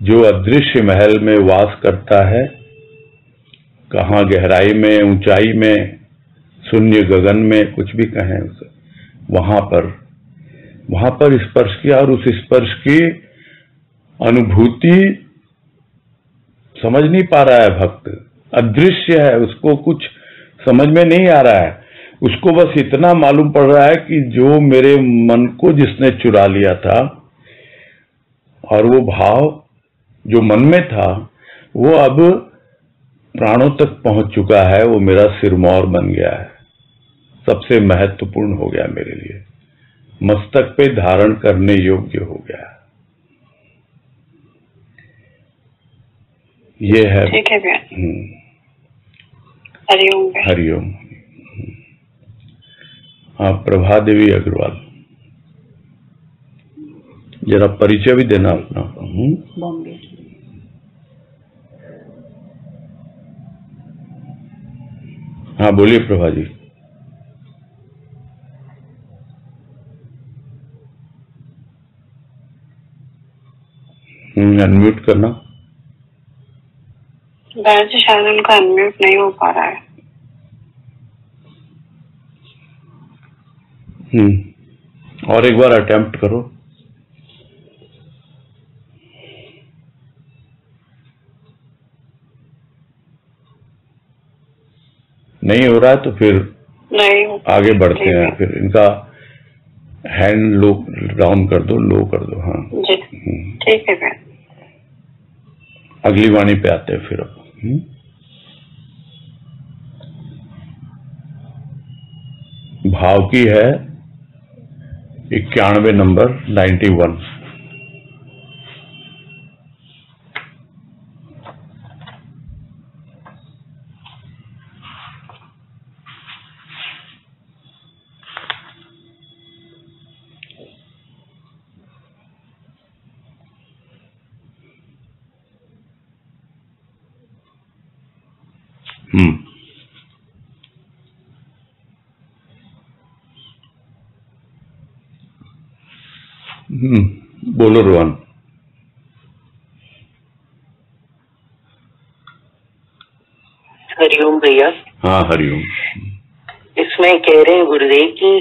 जो अदृश्य महल में वास करता है, कहाँ गहराई में, ऊंचाई में, शून्य गगन में, कुछ भी कहें उसे, वहां पर स्पर्श किया। और उस स्पर्श की अनुभूति समझ नहीं पा रहा है भक्त, अदृश्य है, उसको कुछ समझ में नहीं आ रहा है। उसको बस इतना मालूम पड़ रहा है कि जो मेरे मन को जिसने चुरा लिया था, और वो भाव जो मन में था वो अब प्राणों तक पहुंच चुका है, वो मेरा सिरमौर बन गया है, सबसे महत्वपूर्ण हो गया मेरे लिए, मस्तक पे धारण करने योग्य हो गया। ये है। ठीक है भैया। हरिओम। हरिओम। हाँ, प्रभा देवी अग्रवाल, जरा परिचय भी देना अपना। बॉम्बे। हाँ बोलिए प्रभा जी। अनम्यूट करना। जी शायद उनका अनम्यूट नहीं हो पा रहा है। और एक बार अटेम्प्ट करो। नहीं हो रहा है तो फिर नहीं आगे बढ़ते हैं। फिर इनका हैंड लो डाउन कर दो, लो कर दो। हाँ जी ठीक है। अगली वाणी पे आते हैं फिर। भाव की है 91 नंबर 91। बोलो रोहन। हरिओम भैया। हाँ हरिओम। इसमें कह रहे हैं गुरुदेव कि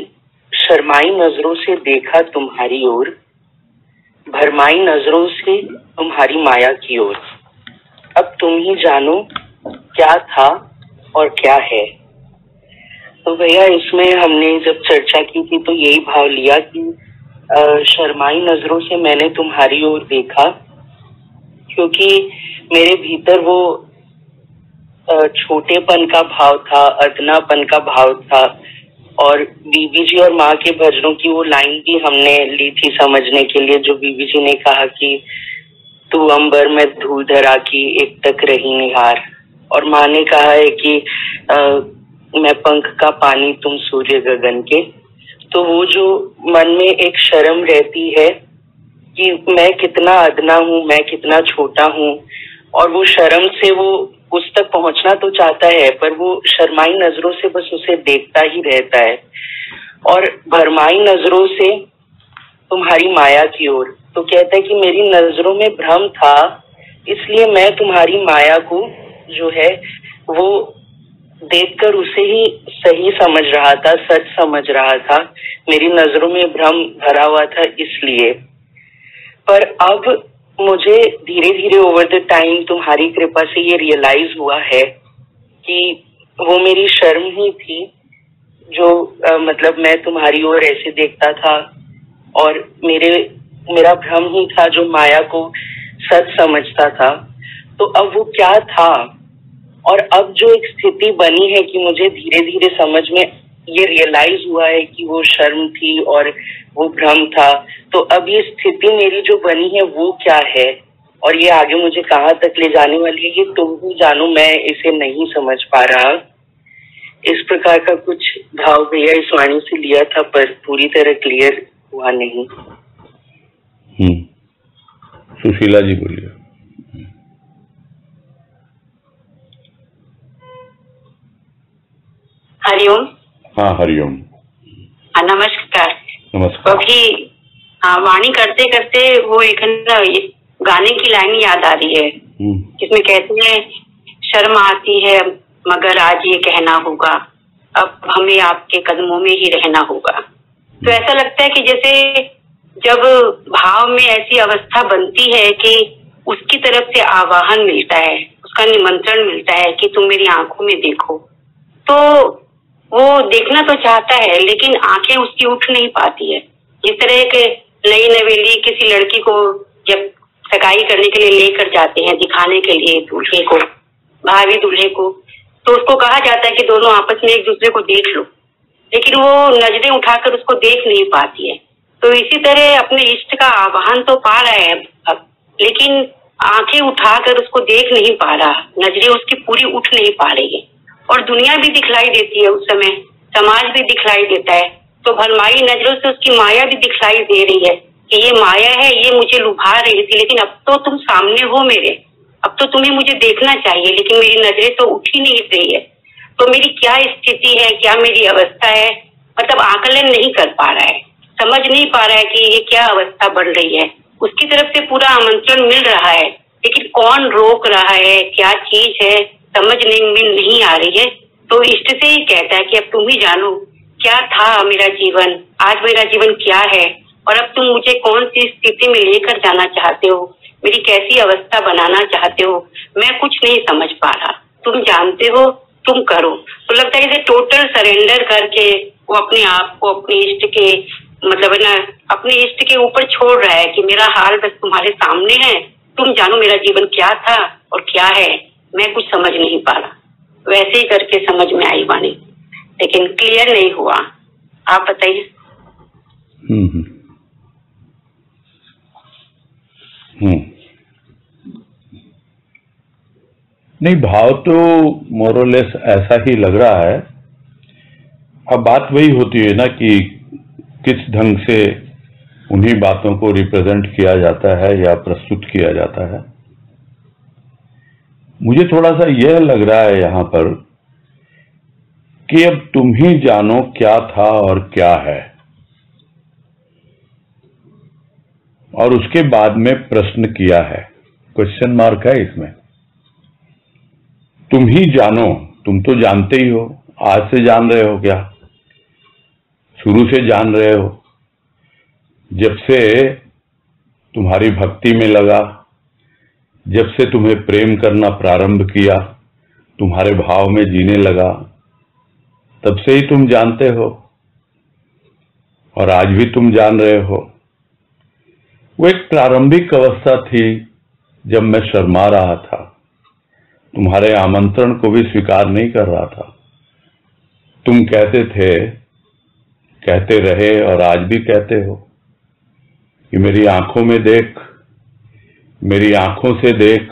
शर्माई नजरों से देखा तुम्हारी ओर, भरमाई नजरों से तुम्हारी माया की ओर, अब तुम ही जानो क्या था और क्या है। तो भैया इसमें हमने जब चर्चा की थी तो यही भाव लिया कि शर्माई नजरों से मैंने तुम्हारी ओर देखा, क्योंकि मेरे भीतर वो छोटेपन का भाव था, अदनापन का भाव था। और बीबी जी और माँ के भजनों की वो लाइन भी हमने ली थी समझने के लिए, जो बीबी जी ने कहा कि तू अंबर में धूल धरा की एक तक रही निहार, और माँ ने कहा है कि मैं पंख का पानी तुम सूर्य गगन के। तो वो जो मन में एक शर्म रहती है कि मैं कितना अदना हूँ, मैं कितना छोटा हूँ, और वो शर्म से वो उस तक पहुंचना तो चाहता है पर वो शर्माई नजरों से बस उसे देखता ही रहता है। और भरमाई नजरों से तुम्हारी माया की ओर, तो कहता है कि मेरी नजरों में भ्रम था, इसलिए मैं तुम्हारी माया को जो है वो देखकर उसे ही सही समझ रहा था, सच समझ रहा था। मेरी नजरों में भ्रम भरा हुआ था इसलिए। पर अब मुझे धीरे धीरे ओवर द टाइम तुम्हारी कृपा से ये रियलाइज हुआ है कि वो मेरी शर्म ही थी, जो मतलब मैं तुम्हारी ओर ऐसे देखता था, और मेरा भ्रम ही था जो माया को सच समझता था। तो अब वो क्या था, और अब जो एक स्थिति बनी है कि मुझे धीरे धीरे समझ में ये रियलाइज हुआ है कि वो शर्म थी और वो भ्रम था। तो अब ये स्थिति मेरी जो बनी है वो क्या है, और ये आगे मुझे कहाँ तक ले जाने वाली है, ये तुम ही जानो, मैं इसे नहीं समझ पा रहा। इस प्रकार का कुछ भाव भैया इस वाणी से लिया था, पर पूरी तरह क्लियर हुआ नहीं। सुशीला जी बोलिए। हरिओम। हाँ हरिओम। नमस्कार। नमस्कार। अभी वाणी करते करते वो एक गाने की लाइन याद आ रही है, जिसमें कहते हैं शर्म आती है मगर आज ये कहना होगा, अब हमें आपके कदमों में ही रहना होगा। तो ऐसा लगता है कि जैसे जब भाव में ऐसी अवस्था बनती है कि उसकी तरफ से आवाहन मिलता है, उसका निमंत्रण मिलता है कि तुम मेरी आंखों में देखो, तो वो देखना तो चाहता है लेकिन आंखें उसकी उठ नहीं पाती है। जिस तरह के नई नवेली किसी लड़की को जब सगाई करने के लिए लेकर जाते हैं, दिखाने के लिए दूल्हे को, भाभी दूल्हे को, तो उसको कहा जाता है कि दोनों आपस में एक दूसरे को देख लो, लेकिन वो नजरें उठाकर उसको देख नहीं पाती है। तो इसी तरह अपने इष्ट का आह्वान तो पा रहा है अब, लेकिन आंखें उठाकर उसको देख नहीं पा रहा, नजरें उसकी पूरी उठ नहीं पा रही है। और दुनिया भी दिखलाई देती है, उस समय समाज भी दिखलाई देता है, तो भरमाई नजरों से उसकी माया भी दिखलाई दे रही है कि ये माया है, ये मुझे लुभा रही थी, लेकिन अब तो तुम सामने हो मेरे, अब तो तुम्हें मुझे देखना चाहिए, लेकिन मेरी नजरें तो उठ ही नहीं रही है। तो मेरी क्या स्थिति है, क्या मेरी अवस्था है, मतलब आकलन नहीं कर पा रहा है, समझ नहीं पा रहा है कि ये क्या अवस्था बढ़ रही है। उसकी तरफ से पूरा आमंत्रण मिल रहा है, लेकिन कौन रोक रहा है, क्या चीज है, समझ नहीं आ रही है। तो इष्ट से ही कहता है कि अब तुम ही जानो क्या था मेरा जीवन, आज मेरा जीवन क्या है, और अब तुम मुझे कौन सी स्थिति में लेकर जाना चाहते हो, मेरी कैसी अवस्था बनाना चाहते हो, मैं कुछ नहीं समझ पा रहा, तुम जानते हो, तुम करो। तो लगता है जैसे टोटल सरेंडर करके वो अपने आप को अपने इष्ट के मतलब है ना, अपने इष्ट के ऊपर छोड़ रहा है कि मेरा हाल बस तुम्हारे सामने है, तुम जानो मेरा जीवन क्या था और क्या है, मैं कुछ समझ नहीं पा रहा। वैसे ही करके समझ में आई वाणी, लेकिन क्लियर नहीं हुआ। आप बताइए। नहीं, भाव तो मोरलेस ऐसा ही लग रहा है। अब बात वही होती है ना कि किस ढंग से उन्हीं बातों को रिप्रेजेंट किया जाता है या प्रस्तुत किया जाता है। मुझे थोड़ा सा यह लग रहा है यहाँ पर कि अब तुम ही जानो क्या था और क्या है, और उसके बाद में प्रश्न किया है, क्वेश्चन मार्क है इसमें। तुम ही जानो, तुम तो जानते ही हो, आज से जान रहे हो क्या, शुरू से जान रहे हो, जब से तुम्हारी भक्ति में लगा, जब से तुम्हें प्रेम करना प्रारंभ किया, तुम्हारे भाव में जीने लगा, तब से ही तुम जानते हो, और आज भी तुम जान रहे हो। वो एक प्रारंभिक अवस्था थी जब मैं शर्मा रहा था, तुम्हारे आमंत्रण को भी स्वीकार नहीं कर रहा था। तुम कहते थे, कहते रहे और आज भी कहते हो कि मेरी आंखों में देख, मेरी आंखों से देख,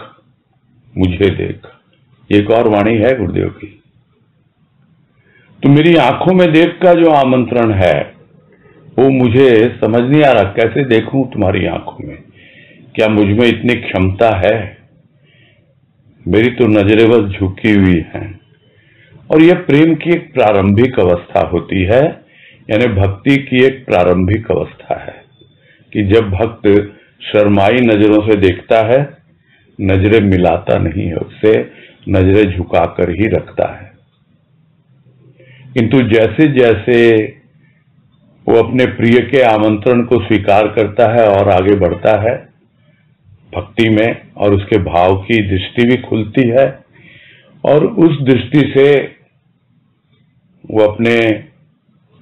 मुझे देख। एक और वाणी है गुरुदेव की। तो मेरी आंखों में देख का जो आमंत्रण है वो मुझे समझ नहीं आ रहा, कैसे देखूं तुम्हारी आंखों में, क्या मुझ में इतनी क्षमता है? मेरी तो नजरें बस झुकी हुई हैं। और यह प्रेम की एक प्रारंभिक अवस्था होती है, यानी भक्ति की एक प्रारंभिक अवस्था है कि जब भक्त शर्माई नजरों से देखता है, नजरें मिलाता नहीं है उससे, नजरें झुकाकर ही रखता है। किंतु जैसे जैसे वो अपने प्रिय के आमंत्रण को स्वीकार करता है और आगे बढ़ता है भक्ति में, और उसके भाव की दृष्टि भी खुलती है, और उस दृष्टि से वो अपने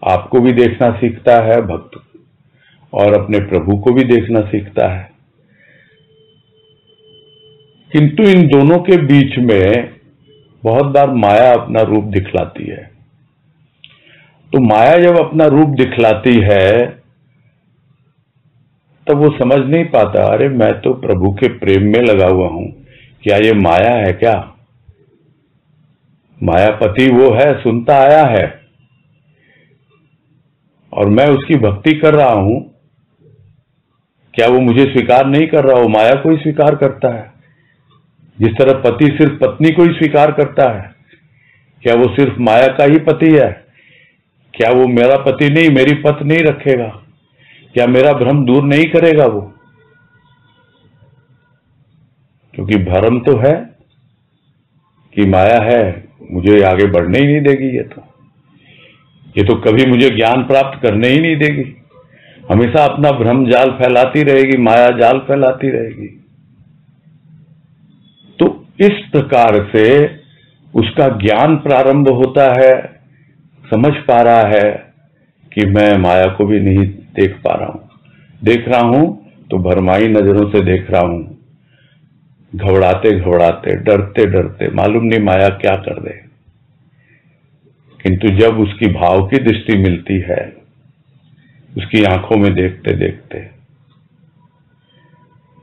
आप को भी देखना सीखता है भक्त, और अपने प्रभु को भी देखना सीखता है। किंतु इन दोनों के बीच में बहुत बार माया अपना रूप दिखलाती है। तो माया जब अपना रूप दिखलाती है तब वो समझ नहीं पाता, अरे मैं तो प्रभु के प्रेम में लगा हुआ हूं, क्या ये माया है क्या? मायापति वो है, सुनता आया है, और मैं उसकी भक्ति कर रहा हूं, क्या वो मुझे स्वीकार नहीं कर रहा? वो माया को ही स्वीकार करता है। जिस तरह पति सिर्फ पत्नी को ही स्वीकार करता है, क्या वो सिर्फ माया का ही पति है? क्या वो मेरा पति नहीं, मेरी पत्नी नहीं रखेगा? क्या मेरा भ्रम दूर नहीं करेगा वो? क्योंकि भ्रम तो है कि माया है, मुझे आगे बढ़ने ही नहीं देगी। ये तो कभी मुझे ज्ञान प्राप्त करने ही नहीं देगी, हमेशा अपना भ्रम जाल फैलाती रहेगी, माया जाल फैलाती रहेगी। तो इस प्रकार से उसका ज्ञान प्रारंभ होता है, समझ पा रहा है कि मैं माया को भी नहीं देख पा रहा हूं, देख रहा हूं तो भरमाई नजरों से देख रहा हूं। घबराते घबराते, डरते डरते, मालूम नहीं माया क्या कर दे। किंतु जब उसकी भाव की दृष्टि मिलती है, उसकी आंखों में देखते देखते,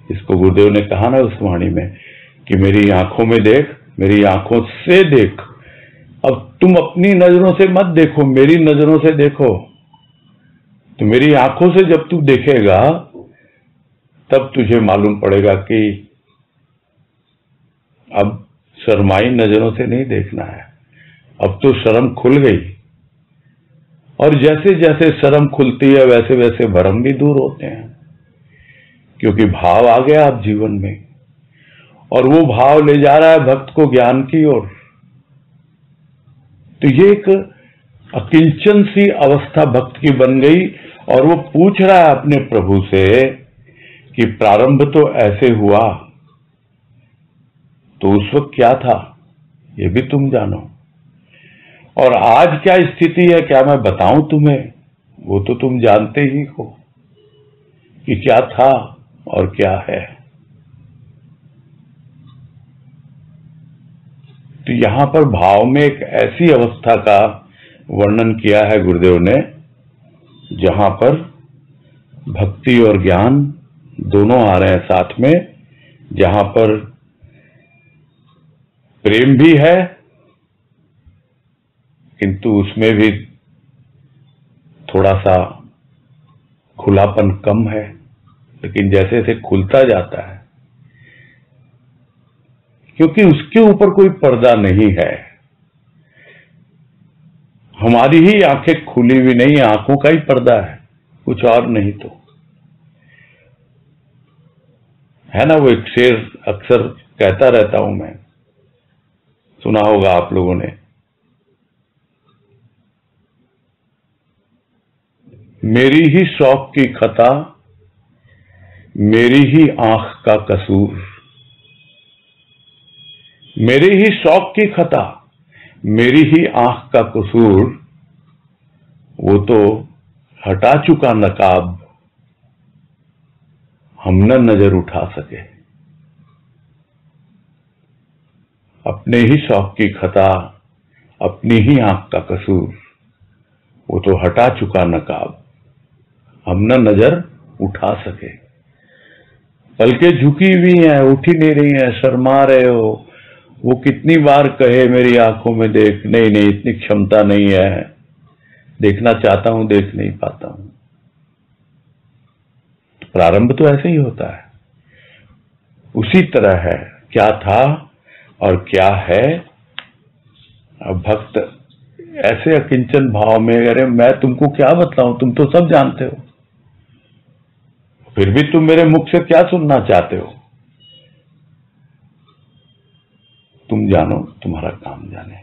इसको गुरुदेव ने कहा ना उस वाणी में कि मेरी आंखों में देख, मेरी आंखों से देख। अब तुम अपनी नजरों से मत देखो, मेरी नजरों से देखो। तो मेरी आंखों से जब तू देखेगा तब तुझे मालूम पड़ेगा कि अब शर्माई नजरों से नहीं देखना है, अब तो शर्म खुल गई। और जैसे जैसे शर्म खुलती है वैसे वैसे भरम भी दूर होते हैं, क्योंकि भाव आ गया अब जीवन में, और वो भाव ले जा रहा है भक्त को ज्ञान की ओर। तो ये एक अकिंचन सी अवस्था भक्त की बन गई, और वो पूछ रहा है अपने प्रभु से कि प्रारंभ तो ऐसे हुआ, तो उस वक्त क्या था ये भी तुम जानो, और आज क्या स्थिति है क्या मैं बताऊं तुम्हें, वो तो तुम जानते ही हो कि क्या था और क्या है। तो यहां पर भाव में एक ऐसी अवस्था का वर्णन किया है गुरुदेव ने जहां पर भक्ति और ज्ञान दोनों आ रहे हैं साथ में, जहां पर प्रेम भी है किंतु उसमें भी थोड़ा सा खुलापन कम है, लेकिन जैसे जैसे खुलता जाता है, क्योंकि उसके ऊपर कोई पर्दा नहीं है। हमारी ही आंखें खुली हुई नहीं, आंखों का ही पर्दा है, कुछ और नहीं। तो है ना, वो एक शेर अक्सर कहता रहता हूं मैं, सुना होगा आप लोगों ने, मेरी ही शौक की खता, मेरी ही आंख का कसूर, मेरी ही शौक की खता, मेरी ही आंख का कसूर, वो तो हटा चुका नकाब, हम न नजर उठा सके। अपने ही शौक की खता, अपनी ही आंख का कसूर, वो तो हटा चुका नकाब, हम न नजर उठा सके। पलके झुकी हुई हैं, उठ ही नहीं रही हैं, शर्मा रहे हो। वो कितनी बार कहे मेरी आंखों में देख, नहीं नहीं इतनी क्षमता नहीं है, देखना चाहता हूं देख नहीं पाता हूं। तो प्रारंभ तो ऐसे ही होता है, उसी तरह है, क्या था और क्या है। अब भक्त ऐसे अकिंचन भाव में, अरे मैं तुमको क्या बतलाऊं, तुम तो सब जानते हो, फिर भी तुम मेरे मुख से क्या सुनना चाहते हो। तुम जानो, तुम्हारा काम जाने,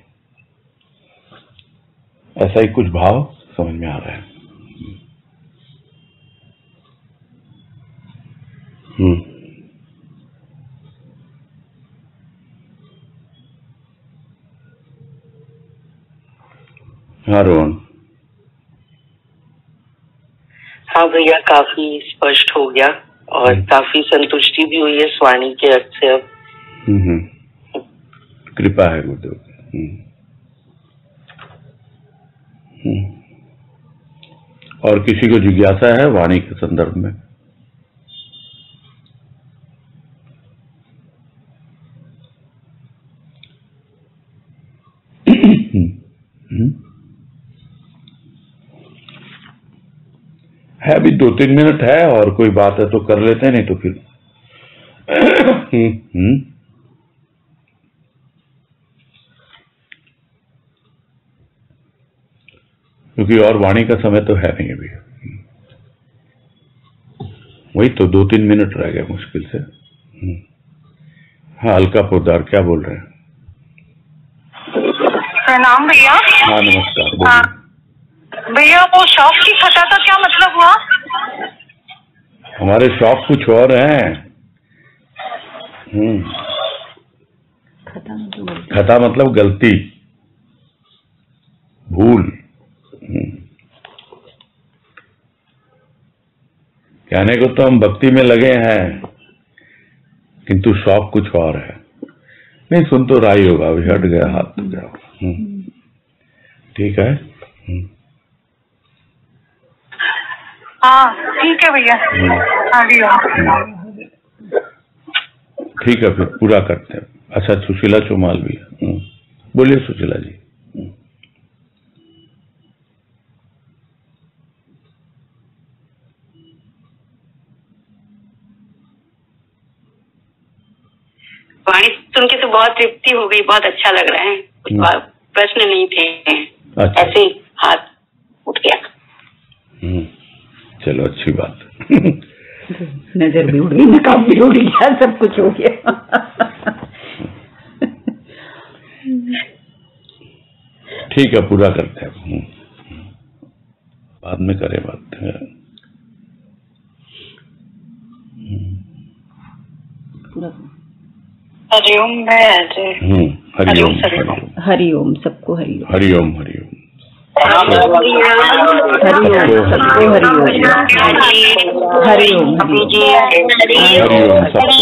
ऐसा ही कुछ भाव समझ में आ रहा है। हाँ रोहन। हाँ भैया, काफी स्पष्ट हो गया और काफी संतुष्टि भी हुई है स्वाणी के अर्थ से। अब कृपा है गुरुदेव। और किसी को जिज्ञासा है वाणी के संदर्भ में? है अभी 2-3 मिनट है, और कोई बात है तो कर लेते हैं, नहीं तो फिर क्योंकि और वाणी का समय तो है नहीं अभी। वही तो 2-3 मिनट रह गए मुश्किल से। हाँ अलका पोदार, क्या बोल रहे हैं? प्रणाम भैया। हाँ नमस्कार। भैया वो शौक की खता का क्या मतलब हुआ? हमारे शौक कुछ और हैं। खता मतलब गलती, भूल। कहने को तो हम भक्ति में लगे हैं, किंतु शौक कुछ और है। नहीं सुन तो रहा ही होगा, अभी हट गया हाथ तो क्या होगा। ठीक है। हाँ ठीक है भैया। ठीक है, फिर पूरा करते हैं। अच्छा सुशीला चौमाल भी है, बोलिए सुशीला जी। वाणी सुन के तो बहुत तृप्ति हो गई, बहुत अच्छा लग रहा है, कुछ प्रश्न नहीं थे। अच्छा। ऐसे ही हाथ उठ गया। चलो अच्छी बात। नजर भी उड़ गई, नकाब भी उड़ गया, सब कुछ हो गया। ठीक है, पूरा करते हैं, बाद में करें बात। हरिओम है अजय। हरिओम हरिओम सबको हरिओम। हरिओम हरिओम सबको हरिओम। हरिओम हरिओम सबको।